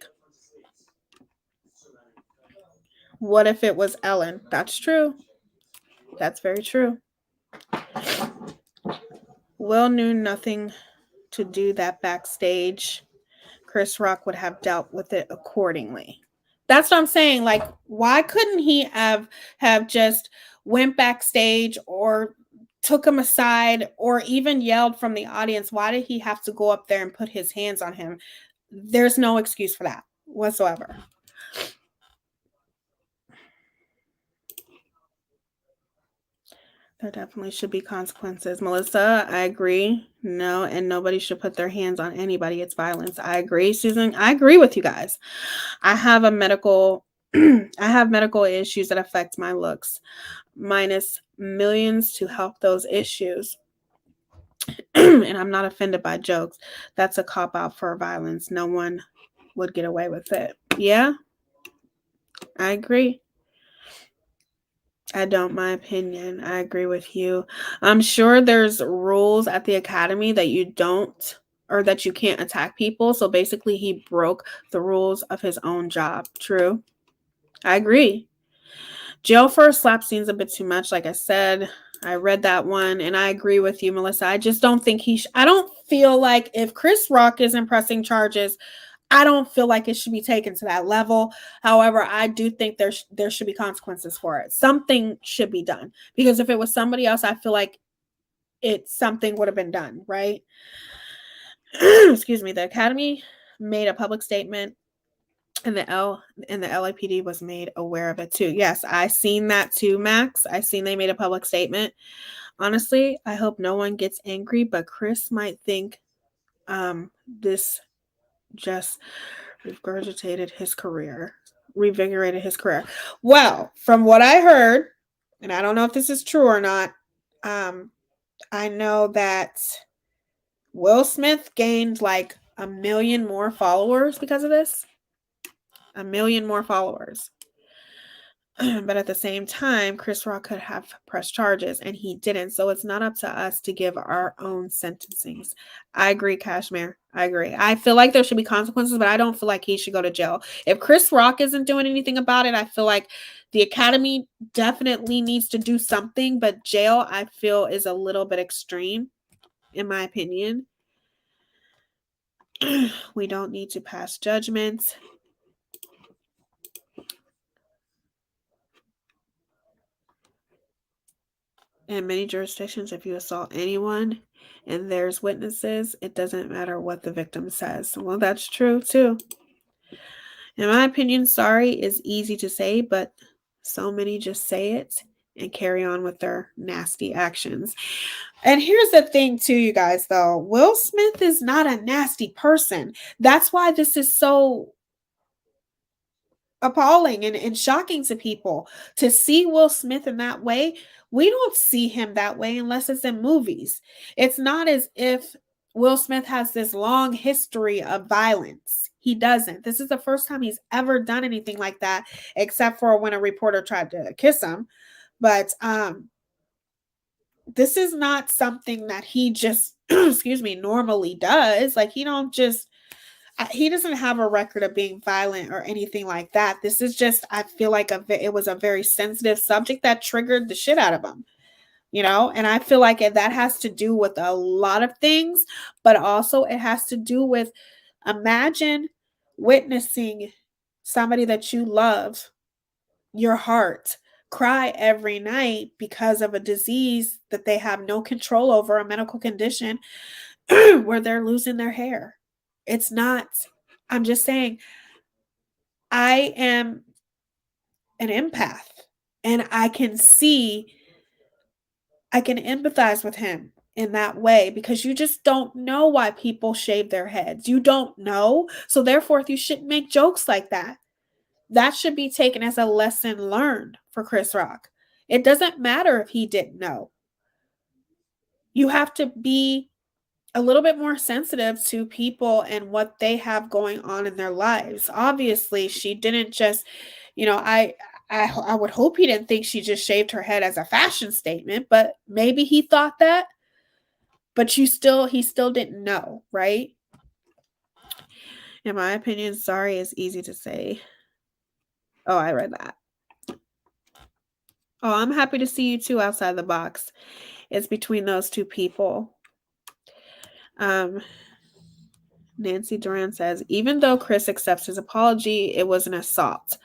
S1: What if it was Ellen? That's true. That's very true. Will knew nothing to do that backstage. Chris Rock would have dealt with it accordingly. That's what I'm saying. Like, why couldn't he have just went backstage or took him aside or even yelled from the audience? Why did he have to go up there and put his hands on him? There's no excuse for that whatsoever. There definitely should be consequences. Melissa, I agree. No, and nobody should put their hands on anybody. It's violence. I agree, Susan. I agree with you guys. I have medical issues that affect my looks, minus millions to help those issues. And I'm not offended by jokes. That's a cop out for violence. No one would get away with it. Yeah, I agree. I don't, my opinion. I agree with you. I'm sure there's rules at the academy that you don't, or that you can't attack people. So basically, he broke the rules of his own job. True. I agree. Jail for a slap seems a bit too much. Like I said, I read that one and I agree with you, Melissa. I just don't think I don't feel like if Chris Rock isn't pressing charges, I don't feel like it should be taken to that level. However, I do think there should be consequences for it. Something should be done, because if it was somebody else, I feel like something would have been done, right? Excuse me. The Academy made a public statement, and the LAPD was made aware of it too. Yes, I seen that too, Max. I seen they made a public statement. Honestly, I hope no one gets angry, but Chris might think this just revigorated his career. Well, from what I heard, and I don't know if this is true or not, I know that Will Smith gained like 1 million more followers because of this. 1 million more followers. But at the same time, Chris Rock could have pressed charges and he didn't. So it's not up to us to give our own sentencings. I agree, Kashmir. I agree. I feel like there should be consequences, but I don't feel like he should go to jail. If Chris Rock isn't doing anything about it, I feel like the Academy definitely needs to do something, but jail, I feel, is a little bit extreme, in my opinion. We don't need to pass judgments. In many jurisdictions, if you assault anyone and there's witnesses, it doesn't matter what the victim says. Well, that's true too. In my opinion, sorry is easy to say, but so many just say it and carry on with their nasty actions. And here's the thing too, you guys, though. Will Smith is not a nasty person. That's why this is so appalling and shocking to people to see Will Smith in that way. We don't see him that way unless it's in movies. It's not as if Will Smith has this long history of violence. He doesn't. This is the first time he's ever done anything like that, except for when a reporter tried to kiss him. But this is not something that he just excuse me normally does. Like he doesn't have a record of being violent or anything like that. This is just, I feel like it was a very sensitive subject that triggered the shit out of him, and I feel like that has to do with a lot of things, but also it has to do with, imagine witnessing somebody that you love, your heart, cry every night because of a disease that they have no control over, a medical condition where they're losing their hair. It's not, I'm just saying, I am an empath and I can empathize with him in that way because you just don't know why people shave their heads. You don't know. So therefore, you shouldn't make jokes like that. That should be taken as a lesson learned for Chris Rock. It doesn't matter if he didn't know. You have to be a little bit more sensitive to people and what they have going on in their lives. Obviously, she didn't just, I would hope he didn't think she just shaved her head as a fashion statement, but maybe he thought that. But he still didn't know, right? In my opinion, sorry is easy to say. Oh, I read that. Oh, I'm happy to see you too outside the box. It's between those two people. Nancy Duran says, even though Chris accepts his apology, it was an assault.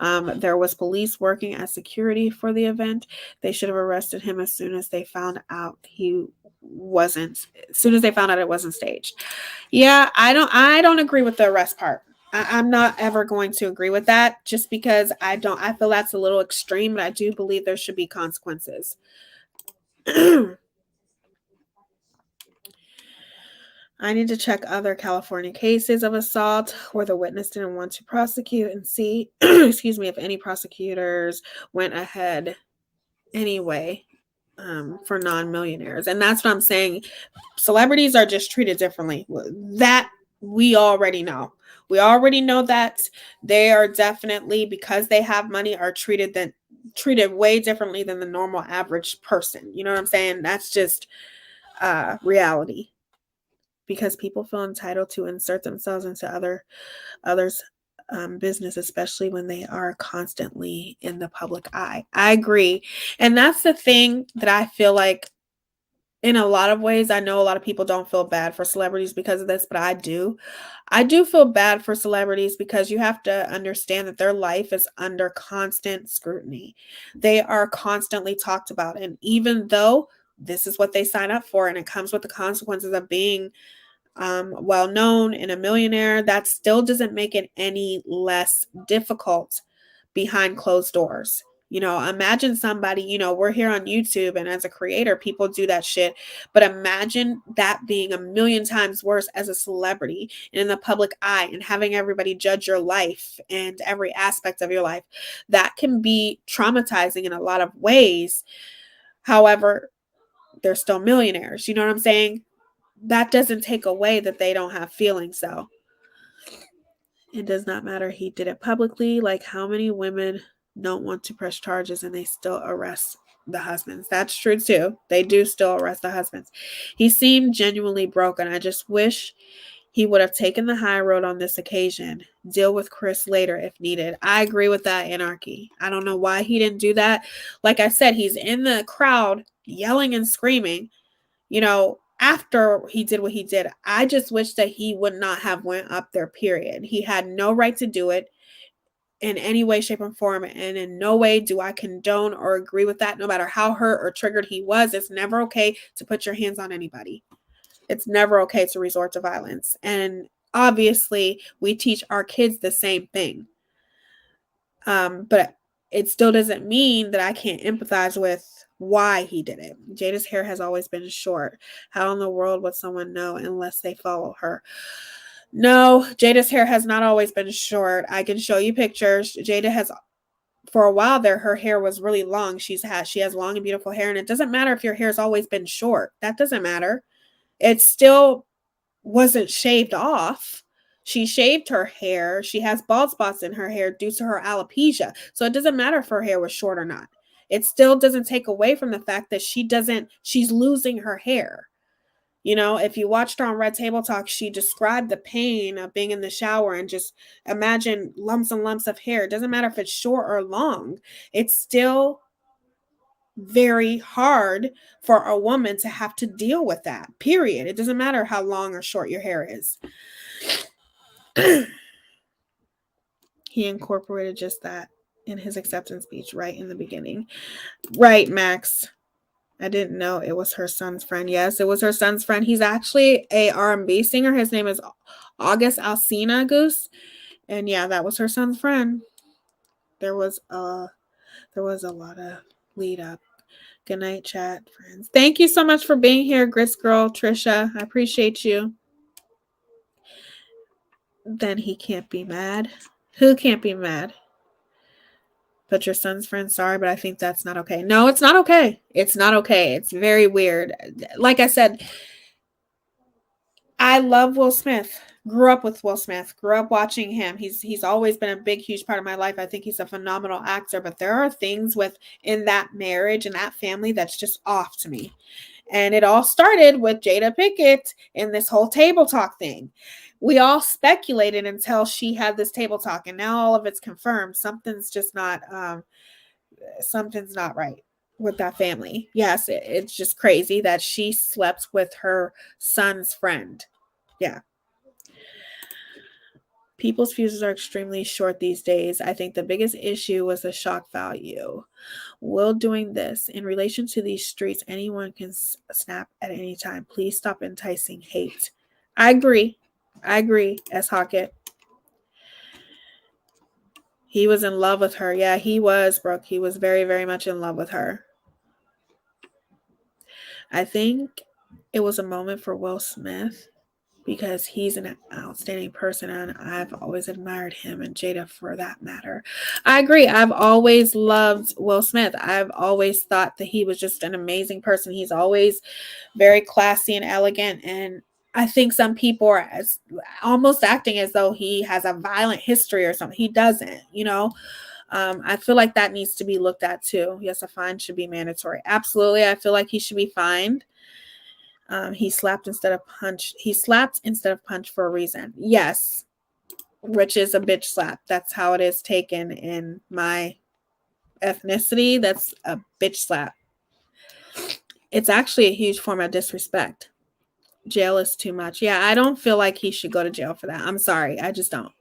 S1: There was police working as security for the event. They should have arrested him as soon as they found out it wasn't staged. Yeah, I don't agree with the arrest part. I'm not ever going to agree with that just because I feel that's a little extreme, but I do believe there should be consequences. I need to check other California cases of assault where the witness didn't want to prosecute and see, excuse me, if any prosecutors went ahead anyway for non-millionaires. And that's what I'm saying. Celebrities are just treated differently. That we already know. We already know that they are definitely, because they have money, are treated way differently than the normal average person. You know what I'm saying? That's just reality. Because people feel entitled to insert themselves into others' business, especially when they are constantly in the public eye. I agree. And that's the thing that I feel like in a lot of ways, I know a lot of people don't feel bad for celebrities because of this, but I do. I do feel bad for celebrities because you have to understand that their life is under constant scrutiny. They are constantly talked about. And even though this is what they sign up for and it comes with the consequences of being well known and a millionaire, that still doesn't make it any less difficult behind closed doors. Imagine somebody, we're here on YouTube, and as a creator, people do that shit. But imagine that being a million times worse as a celebrity and in the public eye, and having everybody judge your life and every aspect of your life. That can be traumatizing in a lot of ways. However, they're still millionaires. You know what I'm saying? That doesn't take away that they don't have feelings, though. It does not matter. He did it publicly. Like, how many women don't want to press charges and they still arrest the husbands? That's true too. They do still arrest the husbands. He seemed genuinely broken. I just wish he would have taken the high road on this occasion. Deal with Chris later if needed. I agree with that, Anarchy. I don't know why he didn't do that. Like I said, he's in the crowd yelling and screaming, after he did what he did. I just wish that he would not have went up there, period. He had no right to do it in any way, shape, or form, and in no way do I condone or agree with that. No matter how hurt or triggered he was, it's never okay to put your hands on anybody. It's never okay to resort to violence. And obviously, we teach our kids the same thing. But it still doesn't mean that I can't empathize with why he did it. Jada's hair has always been short. How in the world would someone know unless they follow her? No, Jada's hair has not always been short. I can show you pictures. Jada has, for a while there, her hair was really long. She has long and beautiful hair, and it doesn't matter if your hair's always been short. That doesn't matter. It still wasn't shaved off. She shaved her hair. She has bald spots in her hair due to her alopecia. So it doesn't matter if her hair was short or not. It still doesn't take away from the fact that she's losing her hair. If you watched her on Red Table Talk, she described the pain of being in the shower and just imagine lumps and lumps of hair. It doesn't matter if it's short or long. It's still very hard for a woman to have to deal with that, period. It doesn't matter how long or short your hair is. He incorporated just that in his acceptance speech right in the beginning. Right, Max. I didn't know it was her son's friend. Yes, it was her son's friend. He's actually a R&B singer. His name is August Alsina Goose. And yeah, that was her son's friend. There was a lot of lead up. Good night, chat, friends. Thank you so much for being here, Grits Girl, Trisha. I appreciate you. Then he can't be mad. Who can't be mad? But your son's friend, sorry, but I think that's not okay. No, it's not okay. It's not okay. It's very weird. Like I said, I love Will Smith. Grew up with Will Smith. Grew up watching him. He's always been a big, huge part of my life. I think he's a phenomenal actor. But there are things within that marriage and that family that's just off to me. And it all started with Jada Pinkett and this whole table talk thing. We all speculated until she had this table talk, and now all of it's confirmed. Something's not right with that family. Yes, it's just crazy that she slept with her son's friend. Yeah. People's fuses are extremely short these days. I think the biggest issue was the shock value. Will doing this in relation to these streets, anyone can snap at any time. Please stop enticing hate. I agree, S. Hockett. He was in love with her. Yeah, he was, Brooke. He was very, very much in love with her. I think it was a moment for Will Smith because he's an outstanding person and I've always admired him and Jada for that matter. I agree. I've always loved Will Smith. I've always thought that he was just an amazing person. He's always very classy and elegant, and I think some people are almost acting as though he has a violent history or something. He doesn't, I feel like that needs to be looked at too. Yes, a fine should be mandatory. Absolutely. I feel like he should be fined. He slapped instead of punch. He slapped instead of punch for a reason. Yes, which is a bitch slap. That's how it is taken in my ethnicity. That's a bitch slap. It's actually a huge form of disrespect. Jail is too much. Yeah, I don't feel like he should go to jail for that. I'm sorry. I just don't.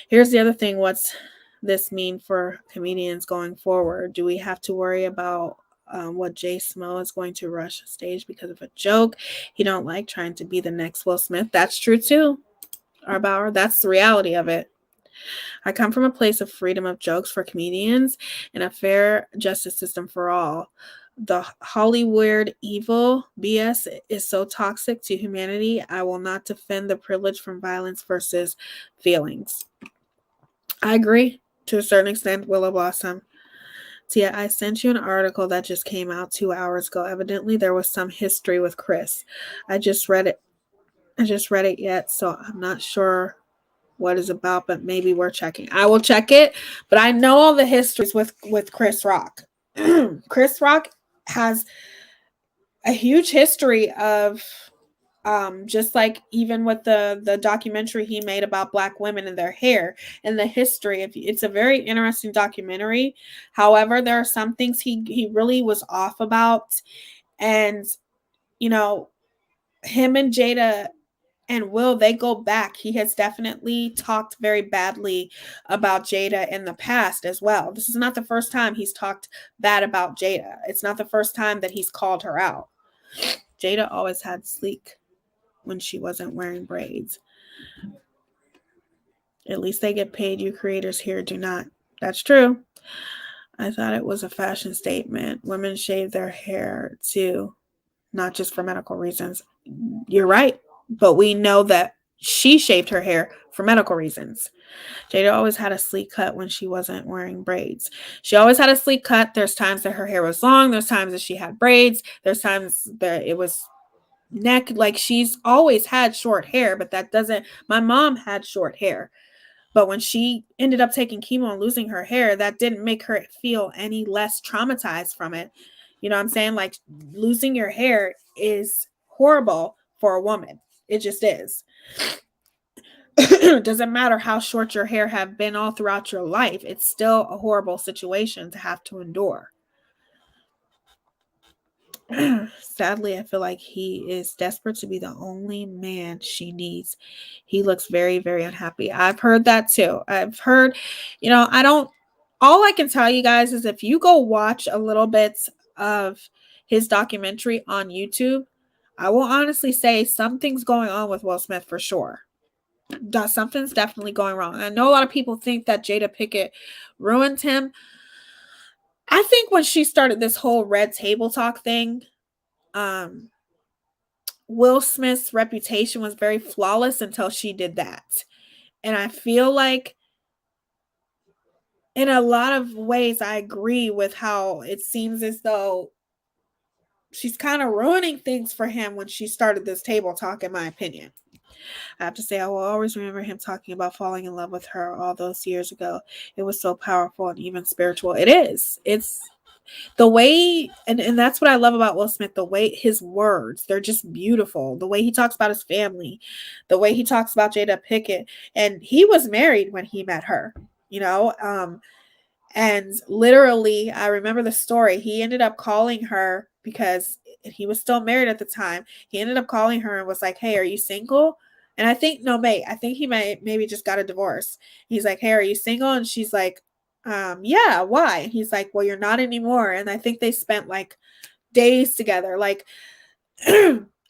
S1: Here's the other thing. What's this mean for comedians going forward? Do we have to worry about what Jay Smo is going to rush stage because of a joke. He don't like trying to be the next Will Smith. That's true too, Arbauer. That's the reality of it. I come from a place of freedom of jokes for comedians and a fair justice system for all. The Hollywood evil BS is so toxic to humanity. I will not defend the privilege from violence versus feelings. I agree to a certain extent, Willow Blossom. Tia, I sent you an article that just came out 2 hours ago. Evidently, there was some history with Chris. I just read it yet, so I'm not sure what it's about, but maybe we're checking. I will check it, but I know all the histories with Chris Rock. Chris Rock has a huge history of just like even with the documentary he made about black women and their hair and the history of it's a very interesting documentary. However, there are some things he really was off about, and you know, him and Jada and Will, they go back. He has definitely talked very badly about Jada in the past as well. This is not the first time he's talked bad about Jada. It's not the first time that he's called her out. Jada always had sleek when she wasn't wearing braids. At least they get paid. You creators here do not. That's true. I thought it was a fashion statement. Women shave their hair too, not just for medical reasons. You're right. But we know that she shaved her hair for medical reasons. Jada always had a sleek cut when she wasn't wearing braids. She always had a sleek cut. There's times that her hair was long. There's times that she had braids. There's times that it was neck. Like she's always had short hair, but that doesn't. My mom had short hair. But when she ended up taking chemo and losing her hair, that didn't make her feel any less traumatized from it. You know what I'm saying? Like losing your hair is horrible for a woman. It just is. It doesn't matter how short your hair have been all throughout your life. It's still a horrible situation to have to endure. Sadly, I feel like he is desperate to be the only man she needs. He looks very, very unhappy. I've heard that too. I've heard, all I can tell you guys is if you go watch a little bit of his documentary on YouTube, I will honestly say something's going on with Will Smith for sure. Something's definitely going wrong. I know a lot of people think that Jada Pinkett ruined him. I think when she started this whole red table talk thing, Will Smith's reputation was very flawless until she did that. And I feel like in a lot of ways, I agree with how it seems as though she's kind of ruining things for him when she started this table talk, in my opinion. I have to say, I will always remember him talking about falling in love with her all those years ago. It was so powerful and even spiritual. It is. It's the way, and that's what I love about Will Smith, the way his words, they're just beautiful. The way he talks about his family, the way he talks about Jada Pinkett. And he was married when he met her, and literally, I remember the story. He ended up calling her because he was still married at the time. He ended up calling her and was like, "Hey, are you single?" And I think, no, mate, I think he maybe just got a divorce. He's like, "Hey, are you single?" And she's like, yeah, why? And he's like, "Well, you're not anymore." And I think they spent like days together. Like,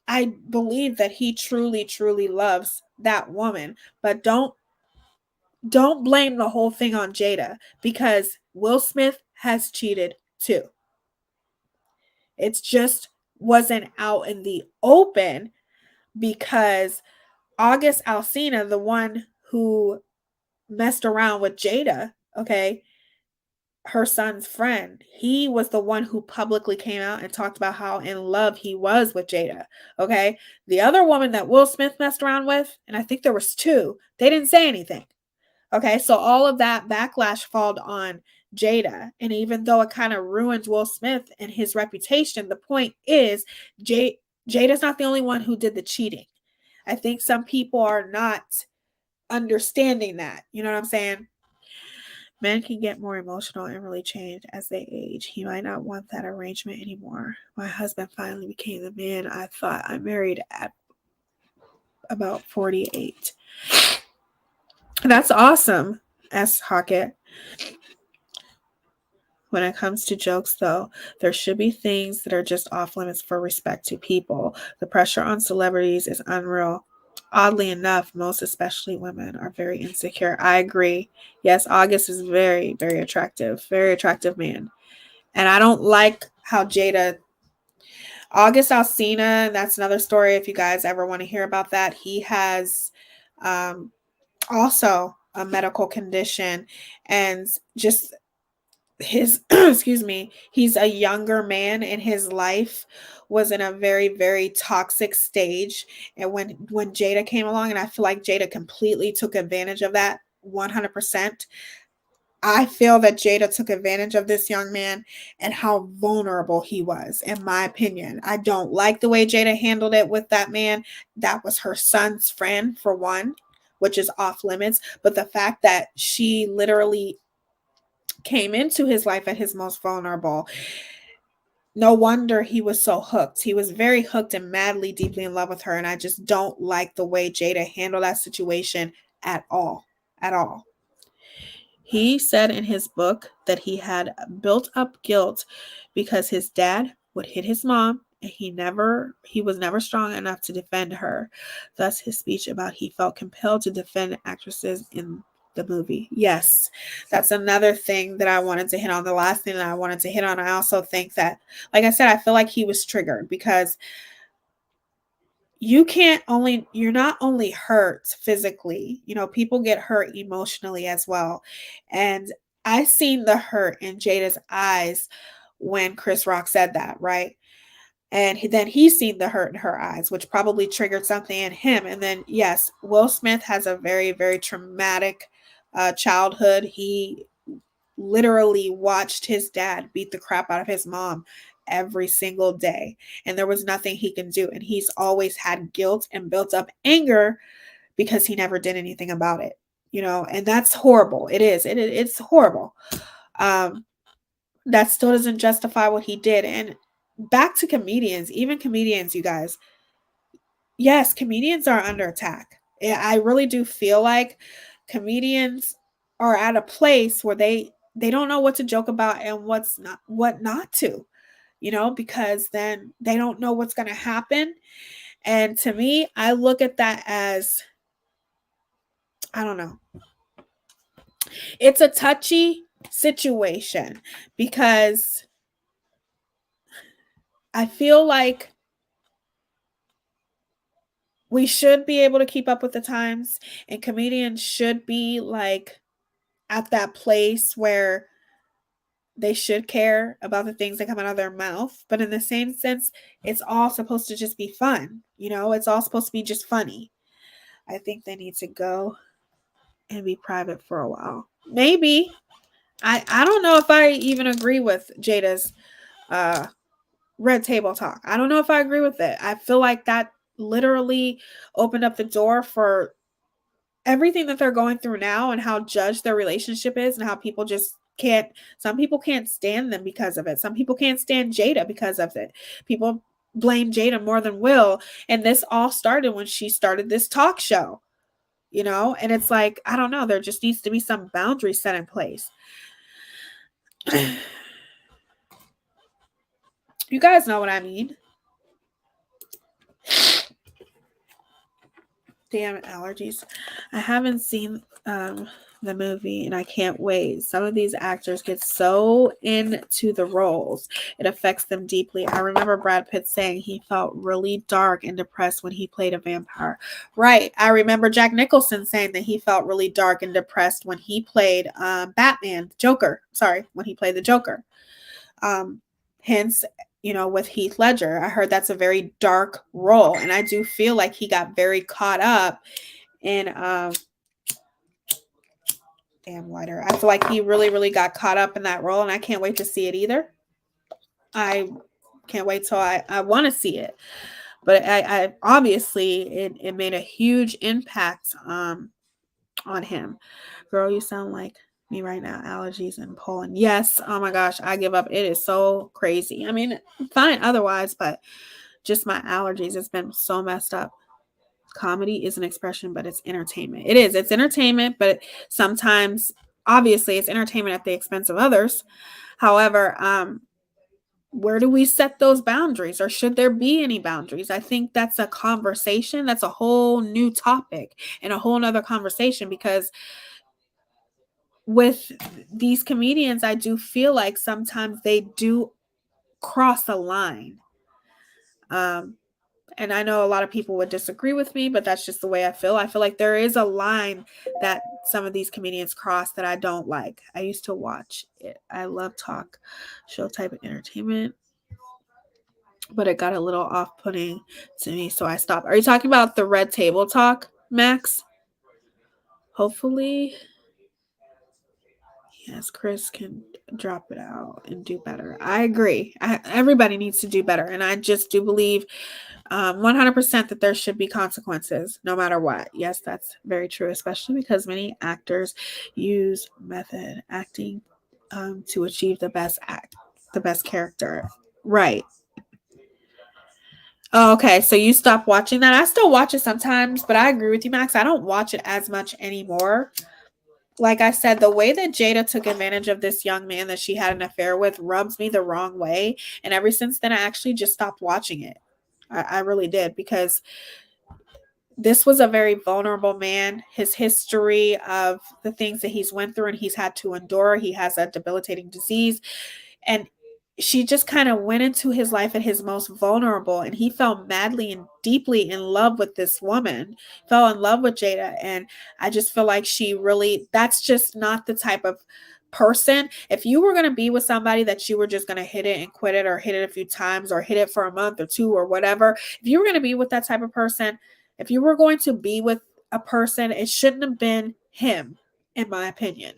S1: I believe that he truly, truly loves that woman, but don't blame the whole thing on Jada because Will Smith has cheated too. It's just wasn't out in the open because August Alsina, the one who messed around with Jada, okay, her son's friend, he was the one who publicly came out and talked about how in love he was with Jada, okay? The other woman that Will Smith messed around with, and I think there was two, they didn't say anything. Okay, so all of that backlash falled on Jada. And even though it kind of ruined Will Smith and his reputation, the point is Jada's not the only one who did the cheating. I think some people are not understanding that. You know what I'm saying? Men can get more emotional and really change as they age. He might not want that arrangement anymore. My husband finally became the man I thought I married at about 48. That's awesome, S. Hockett. When it comes to jokes, though, there should be things that are just off limits for respect to people. The pressure on celebrities is unreal. Oddly enough, most especially women are very insecure. I agree. Yes, August is very, very attractive man. And I don't like how August Alsina, that's another story if you guys ever want to hear about that. He has um, also a medical condition and just his excuse me, he's a younger man and his life was in a very, very toxic stage. And when Jada came along, and I feel like Jada completely took advantage of that 100%. I feel that Jada took advantage of this young man and how vulnerable he was, in my opinion. I don't like the way Jada handled it with that man. That was her son's friend, for one, which is off limits. But the fact that she literally came into his life at his most vulnerable, no wonder he was so hooked. He was very hooked and madly, deeply in love with her. And I just don't like the way Jada handled that situation at all. At all. He said in his book that he had built up guilt because his dad would hit his mom and he was never strong enough to defend her. Thus his speech about he felt compelled to defend actresses in the movie. Yes, that's another thing that I wanted to hit on. The last thing that I wanted to hit on, I also think that, like I said, I feel like he was triggered because you're not only hurt physically, people get hurt emotionally as well. And I seen the hurt in Jada's eyes when Chris Rock said that, right? And then he seen the hurt in her eyes, which probably triggered something in him. And then, yes, Will Smith has a very, very traumatic childhood. He literally watched his dad beat the crap out of his mom every single day, and there was nothing he can do. And he's always had guilt and built up anger because he never did anything about it, and that's horrible. It's horrible. That still doesn't justify what he did. And back to comedians, even comedians, you guys, yes, comedians are under attack. I really do feel like comedians are at a place where they don't know what to joke about and what not to, because then they don't know what's going to happen. And to me, I look at that as, I don't know. It's a touchy situation because I feel like we should be able to keep up with the times, and comedians should be like at that place where they should care about the things that come out of their mouth. But in the same sense, it's all supposed to just be fun. It's all supposed to be just funny. I think they need to go and be private for a while. Maybe. I don't know if I even agree with Jada's red table talk. I don't know if I agree with it. I feel like that literally opened up the door for everything that they're going through now and how judged their relationship is and how people just some people can't stand them because of it. Some people can't stand Jada because of it. People blame Jada more than Will. And this all started when she started this talk show, and it's like, I don't know, there just needs to be some boundaries set in place. You guys know what I mean. Damn allergies. I haven't seen the movie and I can't wait. Some of these actors get so into the roles, it affects them deeply. I remember Brad Pitt saying he felt really dark and depressed when he played a vampire. Right. I remember Jack Nicholson saying that he felt really dark and depressed when he played Batman, Joker. Sorry, when he played the Joker. Hence, with Heath Ledger, I heard that's a very dark role. And I do feel like he got very caught up in damn lighter. I feel like he really, really got caught up in that role, and I can't wait to see it either. I can't wait till I want to see it. But I obviously it made a huge impact on him. Girl, you sound like me right now. Allergies and pollen. Yes. Oh my gosh, I give up. It is so crazy. I mean, fine otherwise, but just my allergies, it's been so messed up. Comedy is an expression, but it's entertainment. It is. It's entertainment, but sometimes obviously it's entertainment at the expense of others. However, where do we set those boundaries, or should there be any boundaries? I think that's a conversation. That's a whole new topic and a whole nother conversation, because with these comedians, I do feel like sometimes they do cross a line. And I know a lot of people would disagree with me, but that's just the way I feel. I feel like there is a line that some of these comedians cross that I don't like. I used to watch it. I love talk show type of entertainment, but it got a little off-putting to me, so I stopped. Are you talking about the Red Table Talk, Max? Hopefully, yes, Chris can drop it out and do better. I agree. Everybody needs to do better, and I just do believe 100% that there should be consequences no matter what. Yes, that's very true, especially because many actors use method acting to achieve the best character. Right. Oh, okay, so you stopped watching that. I still watch it sometimes, but I agree with you, Max. I don't watch it as much anymore. Like I said, the way that Jada took advantage of this young man that she had an affair with rubs me the wrong way. And ever since then, I actually just stopped watching it. I really did, because this was a very vulnerable man. His history of the things that he's went through and he's had to endure. He has a debilitating disease. And she just kind of went into his life at his most vulnerable, and he fell madly and deeply in love with this woman, fell in love with Jada. And I just feel like that's just not the type of person. If you were going to be with somebody that you were just going to hit it and quit it, or hit it a few times, or hit it for a month or two or whatever, if you were going to be with that type of person, if you were going to be with a person, it shouldn't have been him, in my opinion,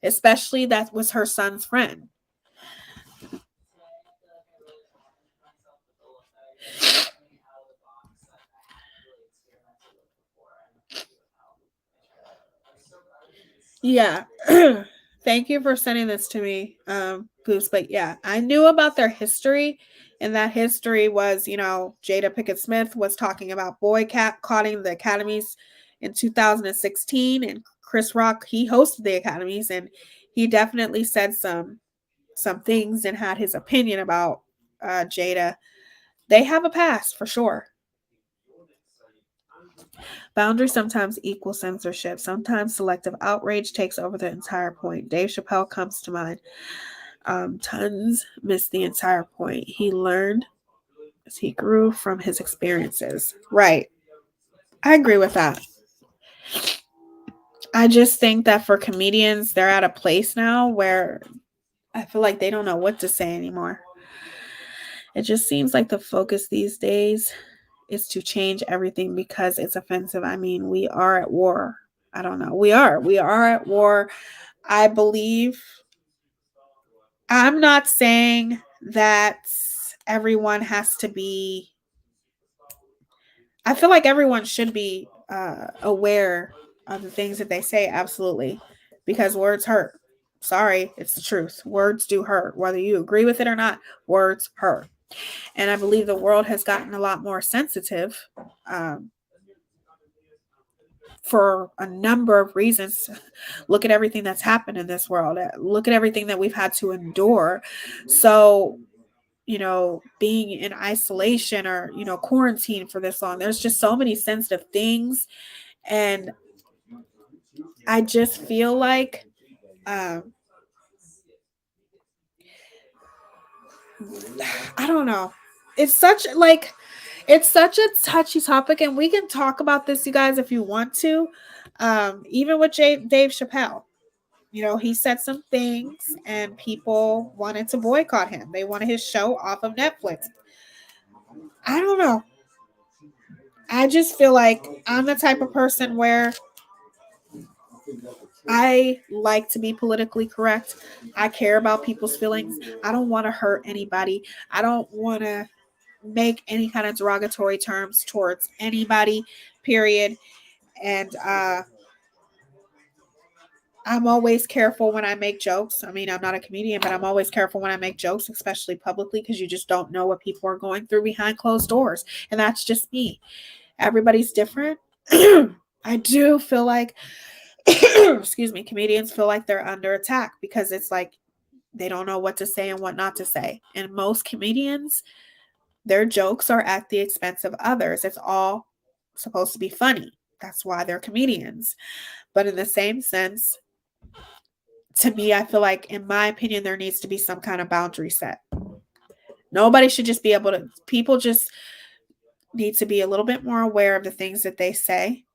S1: especially that was her son's friend. Yeah. Thank you for sending this to me, Goose. But yeah, I knew about their history. And that history was, Jada Pinkett Smith was talking about boycotting the academies in 2016. And Chris Rock, he hosted the academies, and he definitely said some things and had his opinion about Jada. They have a past for sure. Boundaries sometimes equal censorship. Sometimes selective outrage takes over the entire point. Dave Chappelle comes to mind. Tons missed the entire point. He learned as he grew from his experiences. Right. I agree with that. I just think that for comedians, they're at a place now where I feel like they don't know what to say anymore. It just seems like the focus these days is to change everything because it's offensive. I mean, we are at war. I don't know. We are at war. I believe, I'm not saying that everyone has to be, I feel like everyone should be aware of the things that they say. Absolutely. Because words hurt. Sorry, it's the truth. Words do hurt. Whether you agree with it or not, words hurt. And I believe the world has gotten a lot more sensitive for a number of reasons. Look at everything that's happened in this world. Look at everything that we've had to endure. So, being in isolation or, quarantine for this long, there's just so many sensitive things. And I just feel like, I don't know. It's such a touchy topic, and we can talk about this, you guys, if you want to. Even with Dave Chappelle, he said some things, and people wanted to boycott him. They wanted his show off of Netflix. I don't know. I just feel like I'm the type of person where I like to be politically correct. I care about people's feelings. I don't want to hurt anybody. I don't want to make any kind of derogatory terms towards anybody, period. And I'm always careful when I make jokes. I mean, I'm not a comedian, but I'm always careful when I make jokes, especially publicly, because you just don't know what people are going through behind closed doors. And that's just me. Everybody's different. I do feel like excuse me, comedians feel like they're under attack because it's like they don't know what to say and what not to say. And most comedians, their jokes are at the expense of others. It's all supposed to be funny. That's why they're comedians. But in the same sense, to me, I feel like, in my opinion, there needs to be some kind of boundary set. Nobody should just be able to, people just need to be a little bit more aware of the things that they say,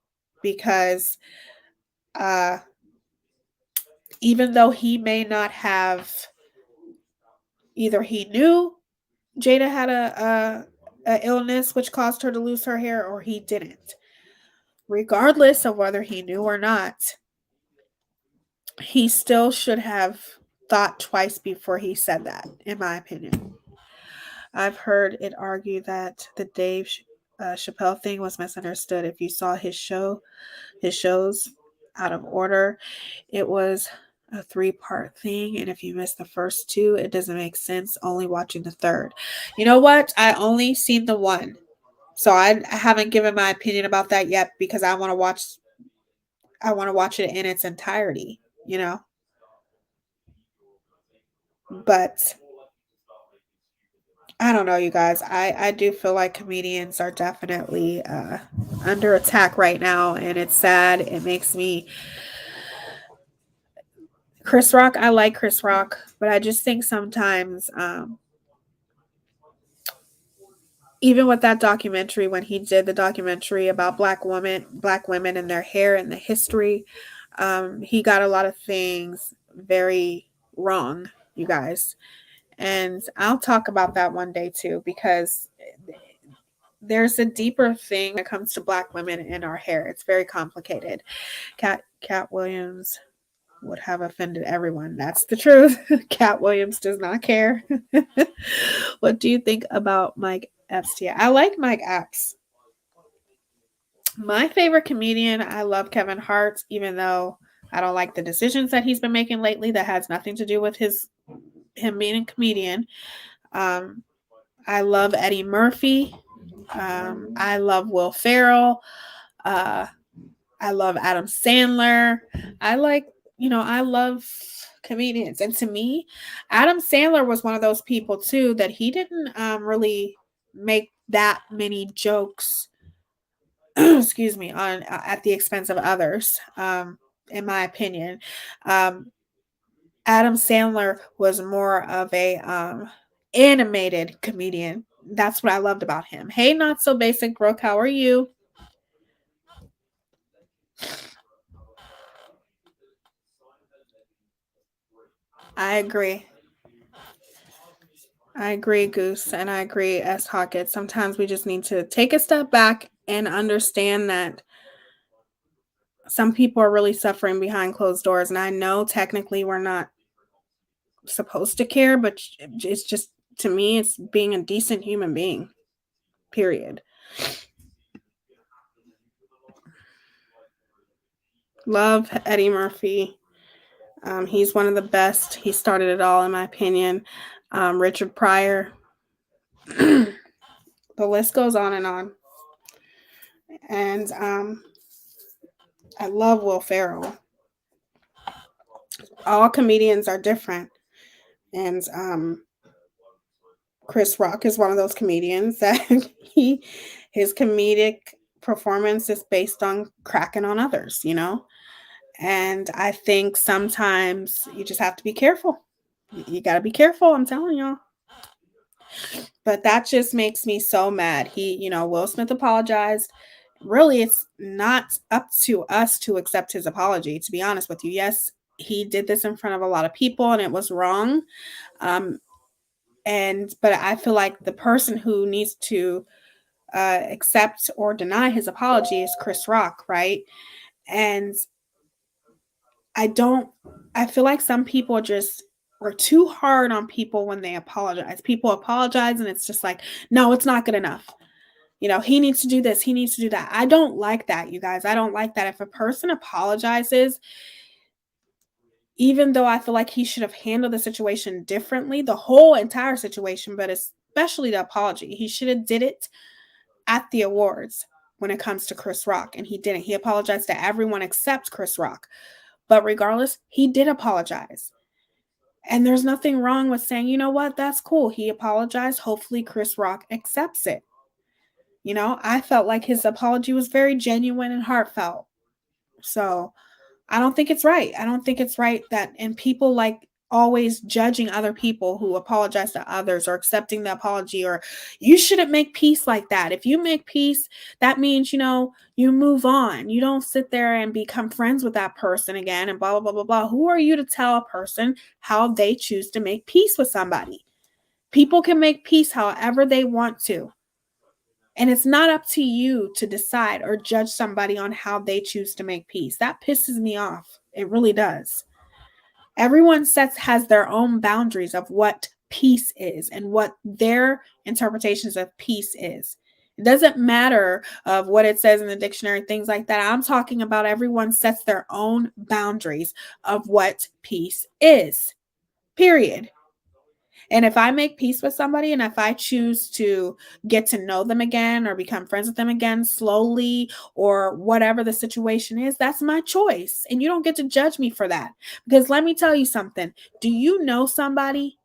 S1: because even though he may not have, either he knew Jada had a illness which caused her to lose her hair, or he didn't. Regardless of whether he knew or not, he still should have thought twice before he said that, in my opinion. I've heard it argued that the Dave Chappelle thing was misunderstood. If you saw his shows out of order, it was a 3-part thing, and if you missed the first 2, it doesn't make sense only watching the third. You know what? I only seen the one, so I haven't given my opinion about that yet, because I want to watch it in its entirety, but I don't know, you guys. I do feel like comedians are definitely under attack right now, and it's sad. It makes me. Chris Rock, I like Chris Rock, but I just think sometimes, even with that documentary, when he did the documentary about black women and their hair and the history, he got a lot of things very wrong, you guys. And I'll talk about that one day too, because there's a deeper thing when it comes to black women and our hair. It's very complicated. Cat Williams would have offended everyone. That's the truth. Cat Williams does not care. What do you think about Mike Epps? I like Mike Epps. My favorite comedian, I love Kevin Hart, even though I don't like the decisions that he's been making lately. That has nothing to do with him being a comedian. I love Eddie Murphy. I love Will Ferrell. I love Adam Sandler. I love comedians. And to me, Adam Sandler was one of those people too that he didn't really make that many jokes, excuse me, on at the expense of others. In my opinion, Adam Sandler was more of a animated comedian. That's what I loved about him. Hey, not so basic, Brooke. How are you? I agree. I agree, Goose, and I agree, S. Hockett. Sometimes we just need to take a step back and understand that some people are really suffering behind closed doors. And I know technically we're not supposed to care, but it's just, to me, it's being a decent human being, period. Love Eddie Murphy. He's one of the best. He started it all, in my opinion. Richard Pryor. The list goes on and on. And I love Will Ferrell. All comedians are different. And Chris Rock is one of those comedians that his comedic performance is based on cracking on others, And I think sometimes you just have to be careful. You got to be careful, I'm telling y'all. But that just makes me so mad. Will Smith apologized. Really, it's not up to us to accept his apology, to be honest with you. Yes, he did this in front of a lot of people and it was wrong. But I feel like the person who needs to accept or deny his apology is Chris Rock, right? And I feel like some people just are too hard on people when they apologize. People apologize and it's just like, no, it's not good enough. He needs to do this. He needs to do that. I don't like that, you guys. I don't like that. If a person apologizes, even though I feel like he should have handled the situation differently, the whole entire situation, but especially the apology, he should have did it at the awards. when it comes to Chris Rock, and he didn't. He apologized to everyone except Chris Rock. But regardless, he did apologize. And there's nothing wrong with saying, you know what, that's cool. He apologized. Hopefully Chris Rock accepts it. You know, I felt like his apology was very genuine and heartfelt. So I don't think it's right. I don't think it's right that, and people like always judging other people who apologize to others or accepting the apology, or you shouldn't make peace like that. If you make peace, that means, you know, you move on. You don't sit there and become friends with that person again and blah, blah, blah, blah, blah. Who are you to tell a person how they choose to make peace with somebody? People can make peace however they want to. And it's not up to you to decide or judge somebody on how they choose to make peace. That pisses me off. It really does. Everyone has their own boundaries of what peace is and what their interpretations of peace is. It doesn't matter of what it says in the dictionary, things like that. I'm talking about everyone sets their own boundaries of what peace is. Period. And if I make peace with somebody and if I choose to get to know them again or become friends with them again slowly or whatever the situation is, that's my choice. And you don't get to judge me for that. Because let me tell you something. Do you know somebody?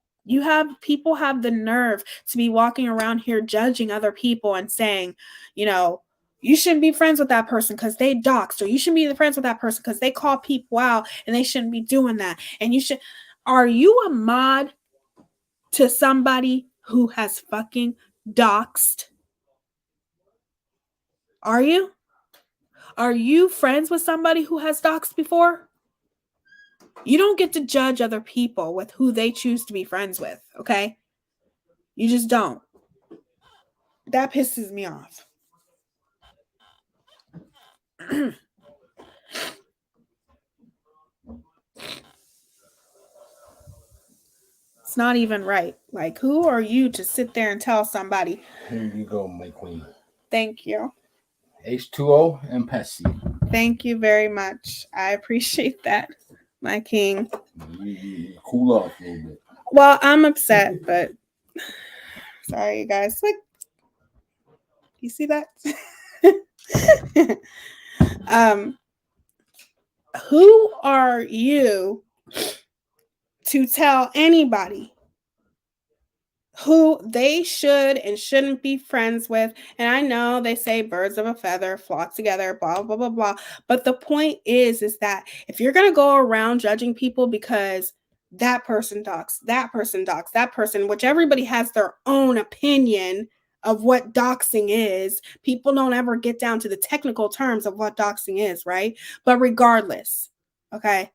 S1: People have the nerve to be walking around here judging other people and saying, you know, you shouldn't be friends with that person because they doxed, or you shouldn't be friends with that person because they call people out and they shouldn't be doing that. And are you a mod to somebody who has fucking doxed? Are you? Are you friends with somebody who has doxed before? You don't get to judge other people with who they choose to be friends with, okay? You just don't. That pisses me off. It's not even right. Like, who are you to sit there and tell somebody?
S4: Here you go, my queen.
S1: Thank you.
S4: H2O and Pepsi.
S1: Thank you very much. I appreciate that, my king.
S4: You cool off a little bit.
S1: Well, I'm upset, but sorry, you guys. Like, you see that? Who are you to tell anybody who they should and shouldn't be friends with? And I know they say birds of a feather flock together, blah, blah, blah, blah. But the point is that if you're going to go around judging people because that person docs, that person, which everybody has their own opinion of what doxing is. People don't ever get down to the technical terms of what doxing is, right? But regardless, okay,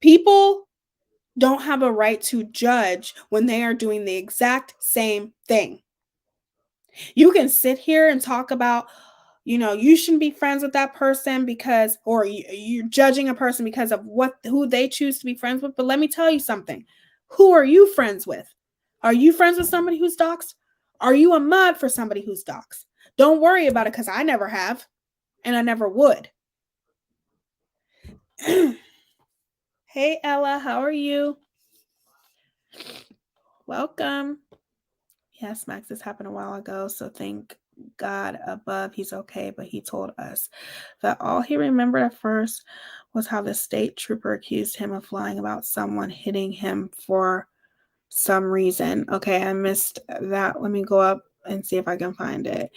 S1: people don't have a right to judge when they are doing the exact same thing. You can sit here and talk about, you know, you shouldn't be friends with that person because, or you're judging a person because of who they choose to be friends with. But let me tell you something. Who are you friends with? Are you friends with somebody who's doxed? Are you a mod for somebody who's doxed? Don't worry about it because I never have and I never would. Hey, Ella, how are you? Welcome. Yes, Max, this happened a while ago, so thank God above he's okay, but he told us that all he remembered at first was how the state trooper accused him of lying about someone hitting him for some reason. Okay, I missed that. Let me go up and see if I can find it.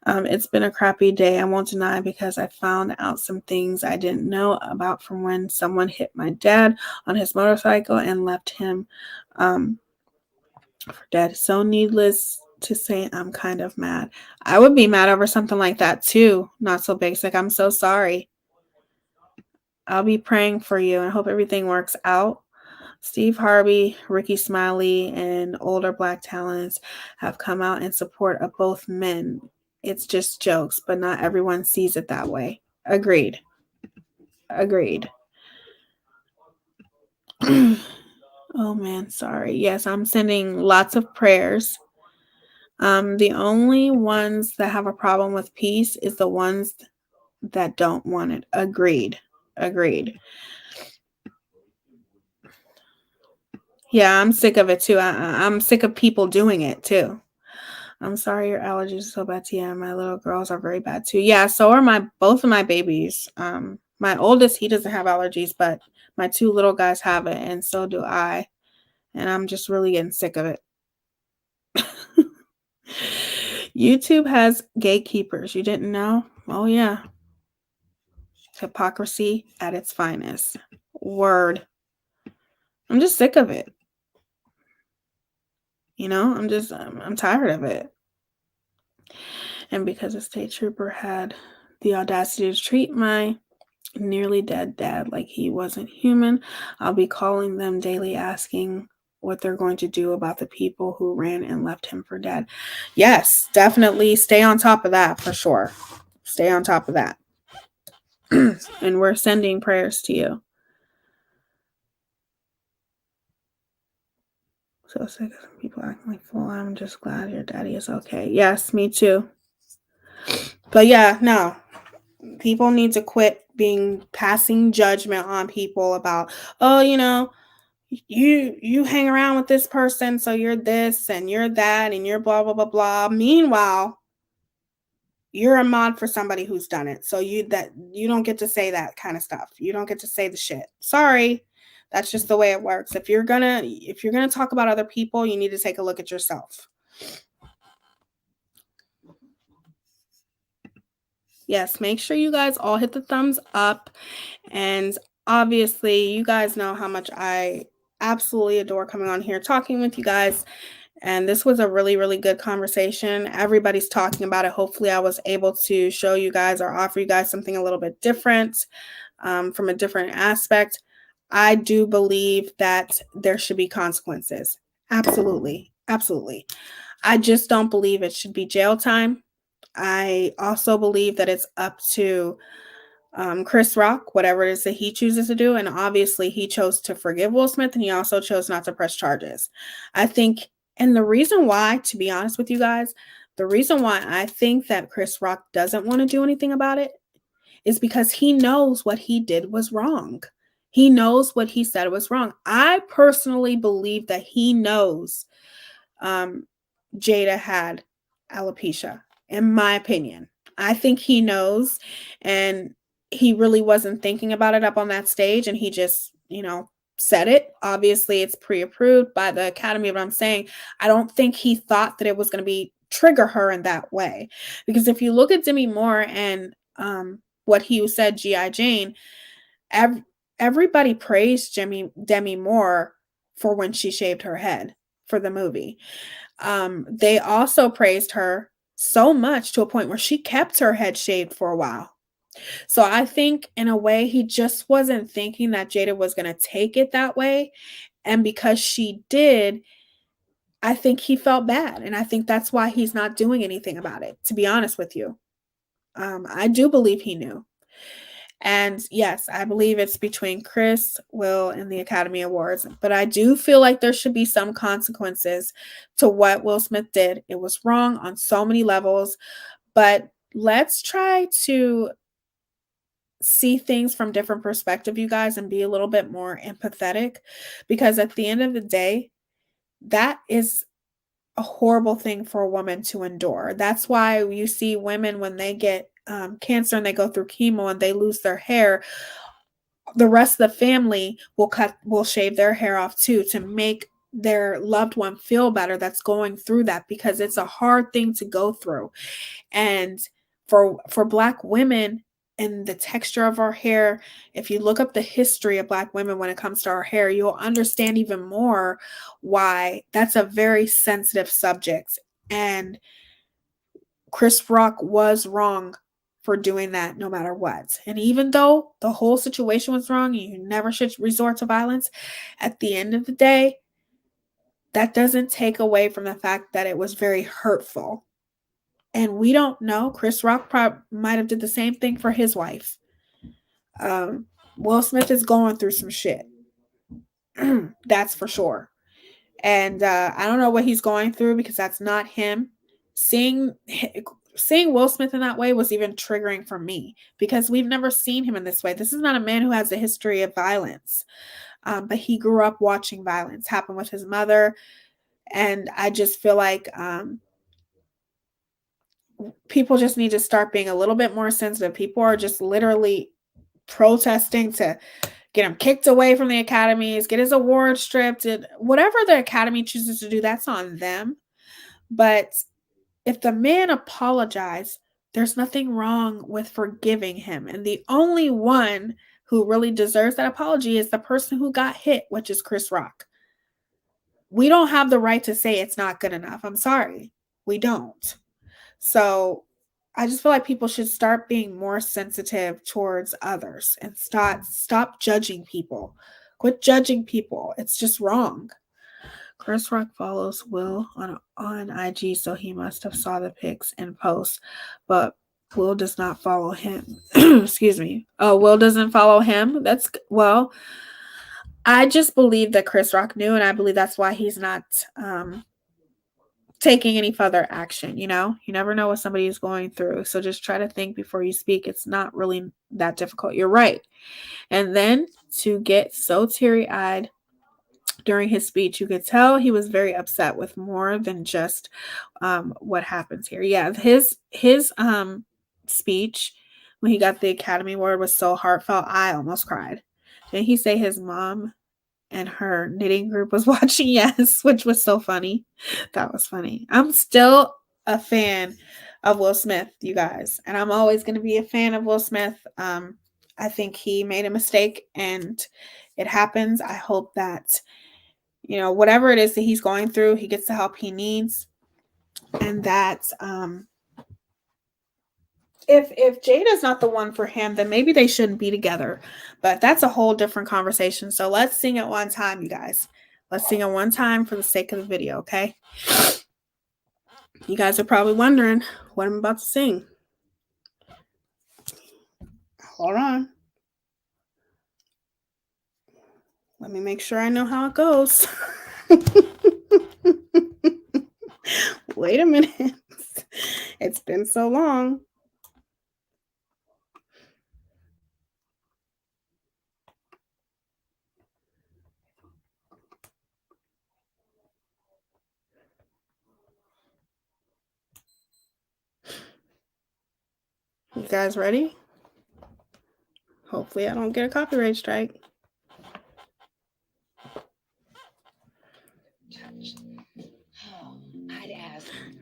S1: It's been a crappy day, I won't deny, because I found out some things I didn't know about from when someone hit my dad on his motorcycle and left him for dead. So needless to say, I'm kind of mad. I would be mad over something like that too. Not so basic. I'm so sorry. I'll be praying for you and hope everything works out. Steve Harvey, Ricky Smiley, and older Black talents have come out in support of both men. It's just jokes, but not everyone sees it that way. Agreed. Oh man, sorry. Yes, I'm sending lots of prayers. The only ones that have a problem with peace is the ones that don't want it. Agreed. Yeah, I'm sick of it too. I'm sick of people doing it too. I'm sorry your allergies are so bad. Yeah, my little girls are very bad too. Yeah, so are both of my babies. My oldest, he doesn't have allergies, but my two little guys have it, and so do I. And I'm just really getting sick of it. YouTube has gatekeepers. You didn't know? Oh, yeah. Hypocrisy at its finest. Word. I'm just sick of it. I'm tired of it. And because a state trooper had the audacity to treat my nearly dead dad like he wasn't human, I'll be calling them daily asking what they're going to do about the people who ran and left him for dead. Yes, definitely stay on top of that for sure. Stay on top of that. And we're sending prayers to you. So sick of people acting like fool. I'm just glad your daddy is okay. Yes, me too. But yeah, no. People need to quit passing judgment on people about, oh, you hang around with this person, so you're this and you're that and you're blah blah blah blah. Meanwhile, you're a mod for somebody who's done it. So you don't get to say that kind of stuff. You don't get to say the shit. Sorry. That's just the way it works. If you're gonna talk about other people, you need to take a look at yourself. Yes, make sure you guys all hit the thumbs up. And obviously, you guys know how much I absolutely adore coming on here talking with you guys. And this was a really, really good conversation. Everybody's talking about it. Hopefully, I was able to show you guys or offer you guys something a little bit different, from a different aspect. I do believe that there should be consequences. Absolutely. Absolutely. I just don't believe it should be jail time. I also believe that it's up to Chris Rock, whatever it is that he chooses to do. And obviously, he chose to forgive Will Smith, and he also chose not to press charges. I think, and the reason why, to be honest with you guys, the reason why I think that Chris Rock doesn't want to do anything about it is because he knows what he did was wrong. He knows what he said was wrong. I personally believe that he knows Jada had alopecia, in my opinion. I think he knows, and he really wasn't thinking about it up on that stage, and he just, said it. Obviously, it's pre-approved by the Academy, but I'm saying I don't think he thought that it was going to be trigger her in that way. Because if you look at Demi Moore and what he said, G.I. Jane, everybody praised Demi Moore for when she shaved her head for the movie. They also praised her so much to a point where she kept her head shaved for a while. So I think in a way he just wasn't thinking that Jada was going to take it that way. And because she did, I think he felt bad. And I think that's why he's not doing anything about it, to be honest with you. I do believe he knew. And yes, I believe it's between Chris, Will, and the Academy Awards. But I do feel like there should be some consequences to what Will Smith did. It was wrong on so many levels. But let's try to see things from different perspective, you guys, and be a little bit more empathetic. Because at the end of the day, that is a horrible thing for a woman to endure. That's why you see women when they get cancer and they go through chemo and they lose their hair, the rest of the family will shave their hair off too, to make their loved one feel better that's going through that, because it's a hard thing to go through. And for Black women and the texture of our hair, if you look up the history of Black women when it comes to our hair, you'll understand even more why that's a very sensitive subject. And Chris Rock was wrong for doing that no matter what. And even though the whole situation was wrong, you never should resort to violence, at the end of the day, that doesn't take away from the fact that it was very hurtful. And we don't know. Chris Rock might have did the same thing for his wife. Will Smith is going through some shit. That's for sure. And I don't know what he's going through, because that's not him. Seeing Will Smith in that way was even triggering for me, because we've never seen him in this way. This is not a man who has a history of violence, but he grew up watching violence happen with his mother. And I just feel like people just need to start being a little bit more sensitive. People are just literally protesting to get him kicked away from the academies, get his award stripped, and whatever the academy chooses to do, that's on them. But if the man apologized, there's nothing wrong with forgiving him. And the only one who really deserves that apology is the person who got hit, which is Chris Rock. We don't have the right to say it's not good enough. I'm sorry. We don't. So I just feel like people should start being more sensitive towards others and stop judging people. Quit judging people. It's just wrong. Chris Rock follows Will on IG, so he must have saw the pics and posts, but Will does not follow him. Excuse me. Oh, Will doesn't follow him? Well, I just believe that Chris Rock knew, and I believe that's why he's not taking any further action. You never know what somebody is going through, so just try to think before you speak. It's not really that difficult. You're right. And then to get so teary-eyed during his speech, you could tell he was very upset with more than just what happens here. Yeah, his speech when he got the Academy Award was so heartfelt. I almost cried. Didn't he say his mom and her knitting group was watching? Yes, which was so funny. That was funny. I'm still a fan of Will Smith, you guys, and I'm always going to be a fan of Will Smith. I think he made a mistake and it happens. I hope that whatever it is that he's going through, he gets the help he needs. And that if Jada's not the one for him, then maybe they shouldn't be together. But that's a whole different conversation. So let's sing it one time, you guys. Let's sing it one time for the sake of the video, okay? You guys are probably wondering what I'm about to sing. Hold on. Let me make sure I know how it goes. Wait a minute. It's been so long. You guys ready? Hopefully I don't get a copyright strike.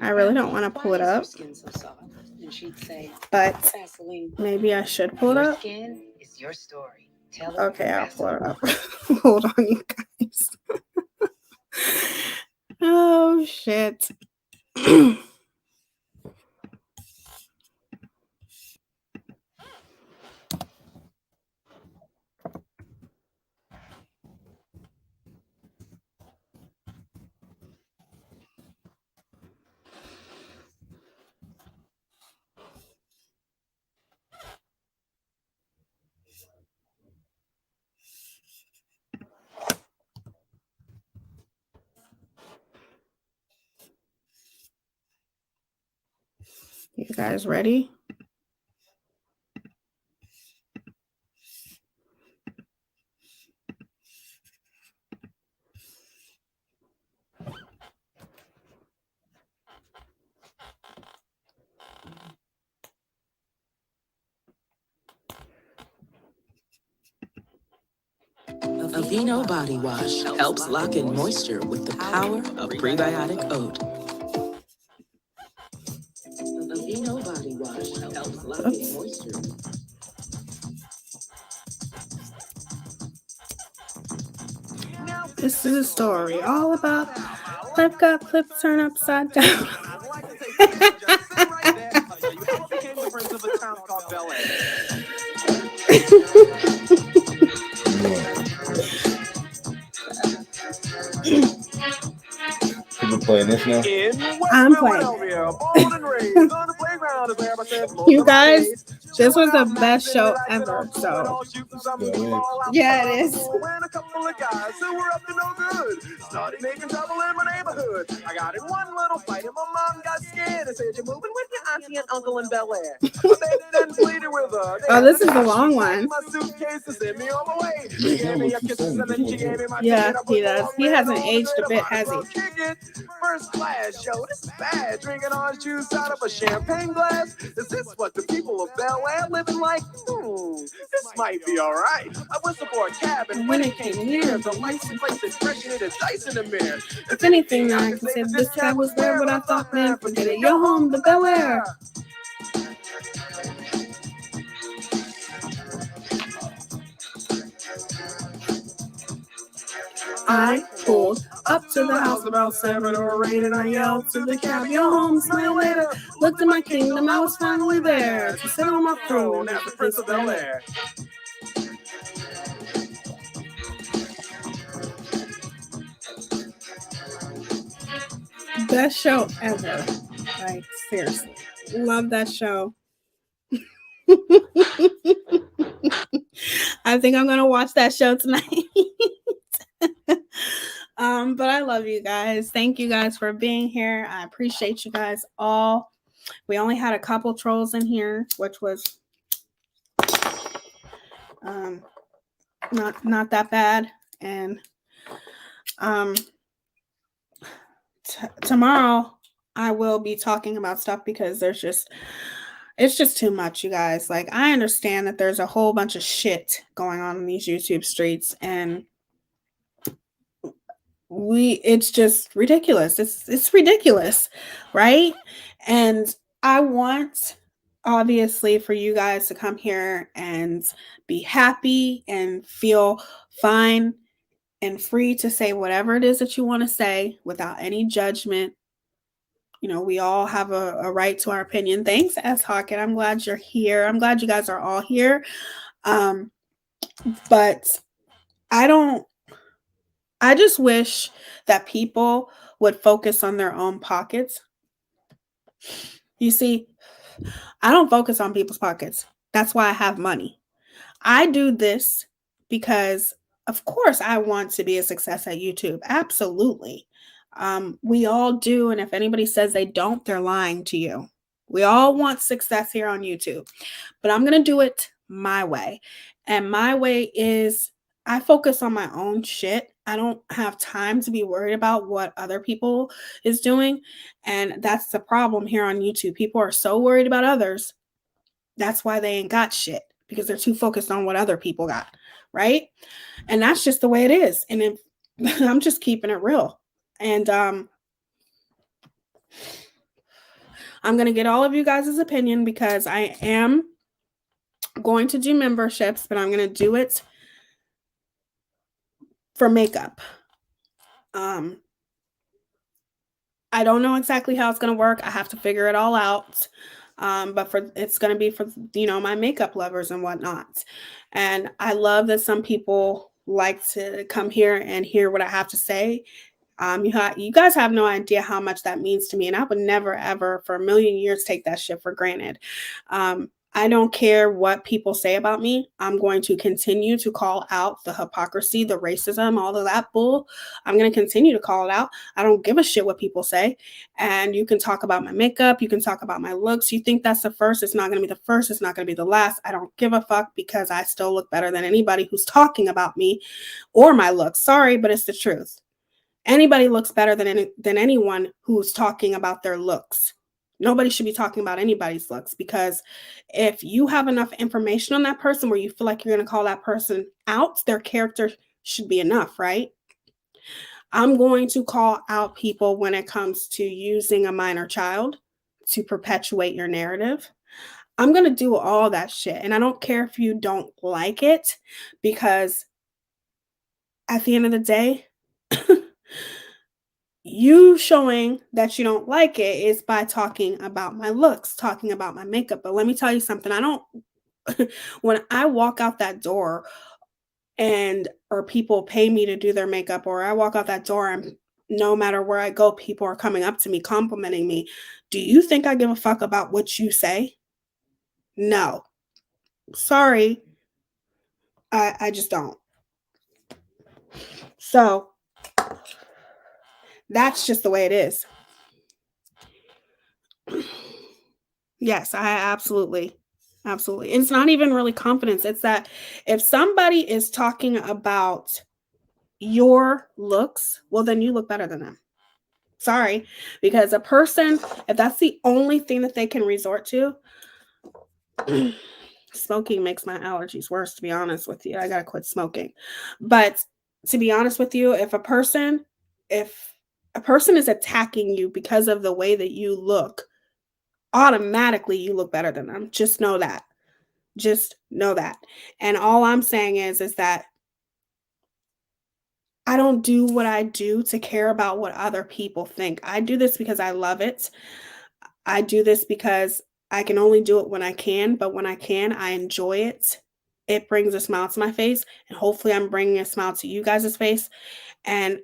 S1: I really don't want to pull it up, but maybe I should pull it up. Okay, I'll pull it up. Hold on, you guys. Oh, shit. You guys ready?
S5: Aveeno Body Wash helps lock in moisture with the power of prebiotic oat. Aveeno Body Wash helps lock in moisture.
S1: This is a story all about flip got flipped, turn upside down.
S4: People playing this now?
S1: I'm playing. You guys, this was the best show ever. So yeah, it is.
S2: A couple of guys who were up to no good started making trouble in my neighborhood. I got in one little fight and my mom got scared and said, "You're moving with your auntie and uncle in Bel Air. But they didn't plead it with her.
S1: Oh, this is the long one.
S2: My suitcase to send me on my way. She gave me a kisses and then she gave me my
S1: Yeah,
S2: ticket.
S1: he does. He hasn't aged a bit, has he?
S2: First class, yo, this is bad. Drinking orange juice out of a champagne glass. Is this what the people of Bel Air living like? This might be all right. I whistled for a cab and when it came near, the license plate said fresh and it is dice in the mirror.
S1: If anything, I can say that this cab was rare, but I thought, man, forget it. Yo, home, the Bel Air. I pulled up to the house about 7 or 8, and I yelled to the cab, yo, home, smile later. Looked at my kingdom, I was finally there to sit on my throne as the Prince of Bel Air. Best show ever. Like, seriously. Love that show. I think I'm going to watch that show tonight. But I love you guys. Thank you guys for being here. I appreciate you guys all. We only had a couple trolls in here, which was not that bad. And tomorrow I will be talking about stuff because it's just too much, you guys. Like, I understand that there's a whole bunch of shit going on in these YouTube streets, and it's just ridiculous. It's ridiculous, right? And I want, obviously, for you guys to come here and be happy and feel fine and free to say whatever it is that you want to say without any judgment. You know, we all have a right to our opinion. Thanks, S. Hawkett. I'm glad you're here. I'm glad you guys are all here. But I just wish that people would focus on their own pockets. You see, I don't focus on people's pockets. That's why I have money. I do this because, of course, I want to be a success at YouTube. Absolutely. We all do. And if anybody says they don't, they're lying to you. We all want success here on YouTube. But I'm going to do it my way. And my way is I focus on my own shit. I don't have time to be worried about what other people is doing. And that's the problem here on YouTube. People are so worried about others. That's why they ain't got shit, because they're too focused on what other people got, right? And that's just the way it is. And if I'm just keeping it real. And I'm going to get all of you guys' opinion because I am going to do memberships, but I'm going to do it for makeup. I don't know exactly how it's going to work. I have to figure it all out. But it's going to be for, my makeup lovers and whatnot. And I love that some people like to come here and hear what I have to say. You guys have no idea how much that means to me. And I would never, ever for a million years take that shit for granted. I don't care what people say about me. I'm going to continue to call out the hypocrisy, the racism, all of that bull. I'm going to continue to call it out. I don't give a shit what people say. And you can talk about my makeup. You can talk about my looks. You think that's the first. It's not going to be the first. It's not going to be the last. I don't give a fuck because I still look better than anybody who's talking about me or my looks. Sorry, but it's the truth. Anybody looks better than anyone who's talking about their looks. Nobody should be talking about anybody's looks, because if you have enough information on that person where you feel like you're going to call that person out, their character should be enough, right? I'm going to call out people when it comes to using a minor child to perpetuate your narrative. I'm going to do all that shit. And I don't care if you don't like it, because at the end of the day, you showing that you don't like it is by talking about my looks, talking about my makeup. But let me tell you something. When I walk out that door or people pay me to do their makeup, or I walk out that door and no matter where I go, people are coming up to me, complimenting me. Do you think I give a fuck about what you say? No. Sorry. I just don't. So that's just the way it is. Yes, I absolutely. Absolutely. It's not even really confidence. It's that if somebody is talking about your looks, well, then you look better than them. Sorry. Because a person, if that's the only thing that they can resort to, smoking makes my allergies worse, to be honest with you. I gotta quit smoking. But to be honest with you, if a person is attacking you because of the way that you look, automatically you look better than them. Just know that. Just know that. And all I'm saying is that I don't do what I do to care about what other people think. I do this because I love it. I do this because I can only do it when I can, but when I can, I enjoy it. It brings a smile to my face, and hopefully I'm bringing a smile to you guys' face. And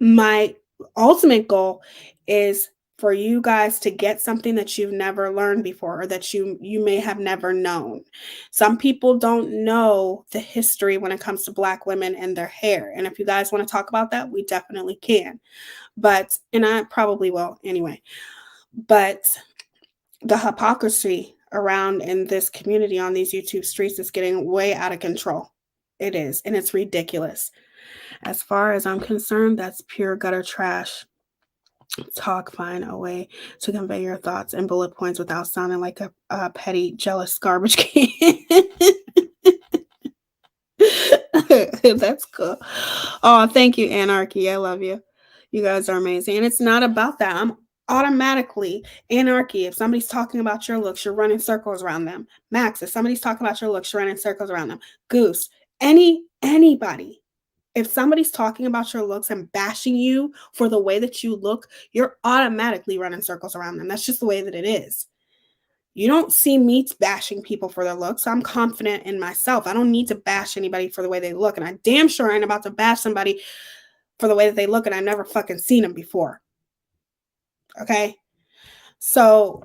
S1: my ultimate goal is for you guys to get something that you've never learned before or that you may have never known. Some people don't know the history when it comes to Black women and their hair. And if you guys want to talk about that, we definitely can. And I probably will anyway. But the hypocrisy around in this community on these YouTube streets is getting way out of control. It is, and it's ridiculous. As far as I'm concerned, that's pure gutter trash. Talk, find a way to convey your thoughts and bullet points without sounding like a petty, jealous garbage can. That's cool. Oh, thank you, Anarchy. I love you. You guys are amazing. And it's not about that. I'm automatically Anarchy. If somebody's talking about your looks, you're running circles around them. Max, if somebody's talking about your looks, you're running circles around them. Goose, anybody. If somebody's talking about your looks and bashing you for the way that you look, you're automatically running circles around them. That's just the way that it is. You don't see me bashing people for their looks. I'm confident in myself. I don't need to bash anybody for the way they look. And I damn sure ain't about to bash somebody for the way that they look and I've never fucking seen them before. Okay? So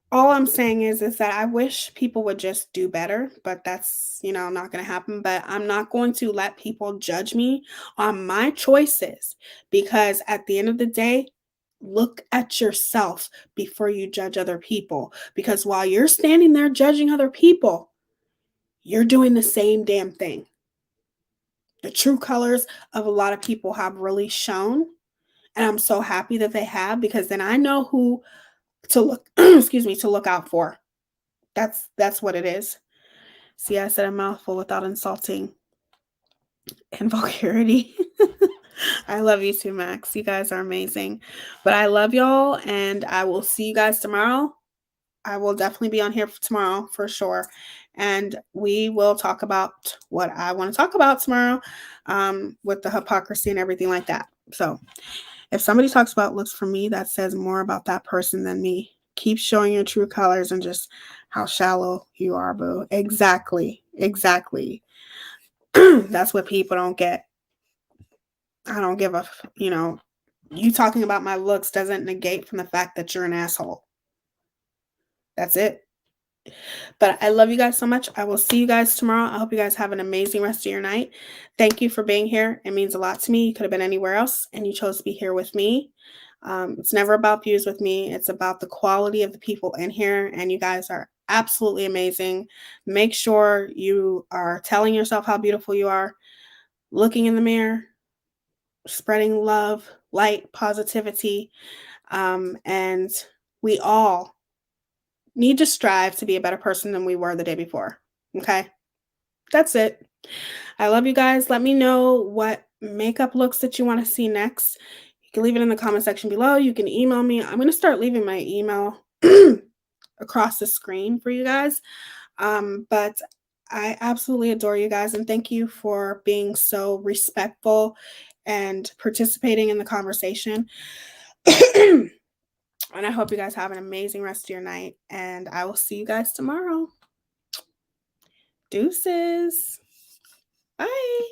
S1: all I'm saying is that I wish people would just do better, but that's, not going to happen. But I'm not going to let people judge me on my choices because at the end of the day, look at yourself before you judge other people. Because while you're standing there judging other people, you're doing the same damn thing. The true colors of a lot of people have really shown. And I'm so happy that they have because then I know who to look, to look out for. That's what it is. See, I said a mouthful without insulting and vulgarity. I love you too, Max. You guys are amazing. But I love y'all, and I will see you guys tomorrow. I will definitely be on here tomorrow for sure. And we will talk about what I want to talk about tomorrow with the hypocrisy and everything like that. So if somebody talks about looks for me, that says more about that person than me. Keep showing your true colors and just how shallow you are, boo. Exactly. That's what people don't get. I don't give a, you talking about my looks doesn't negate from the fact that you're an asshole. That's it. But I love you guys so much. I will see you guys tomorrow. I hope you guys have an amazing rest of your night. Thank you for being here. It means a lot to me. You could have been anywhere else, and you chose to be here with me. It's never about views with me. It's about the quality of the people in here, and you guys are absolutely amazing. Make sure you are telling yourself how beautiful you are, looking in the mirror, spreading love, light, positivity, and we all need to strive to be a better person than we were the day before. Okay? That's it. I love you guys. Let me know what makeup looks that you want to see next. You can leave it in the comment section below. You can email me. I'm going to start leaving my email across the screen for you guys. But I absolutely adore you guys, and thank you for being so respectful and participating in the conversation. And I hope you guys have an amazing rest of your night, and I will see you guys tomorrow. Deuces. Bye.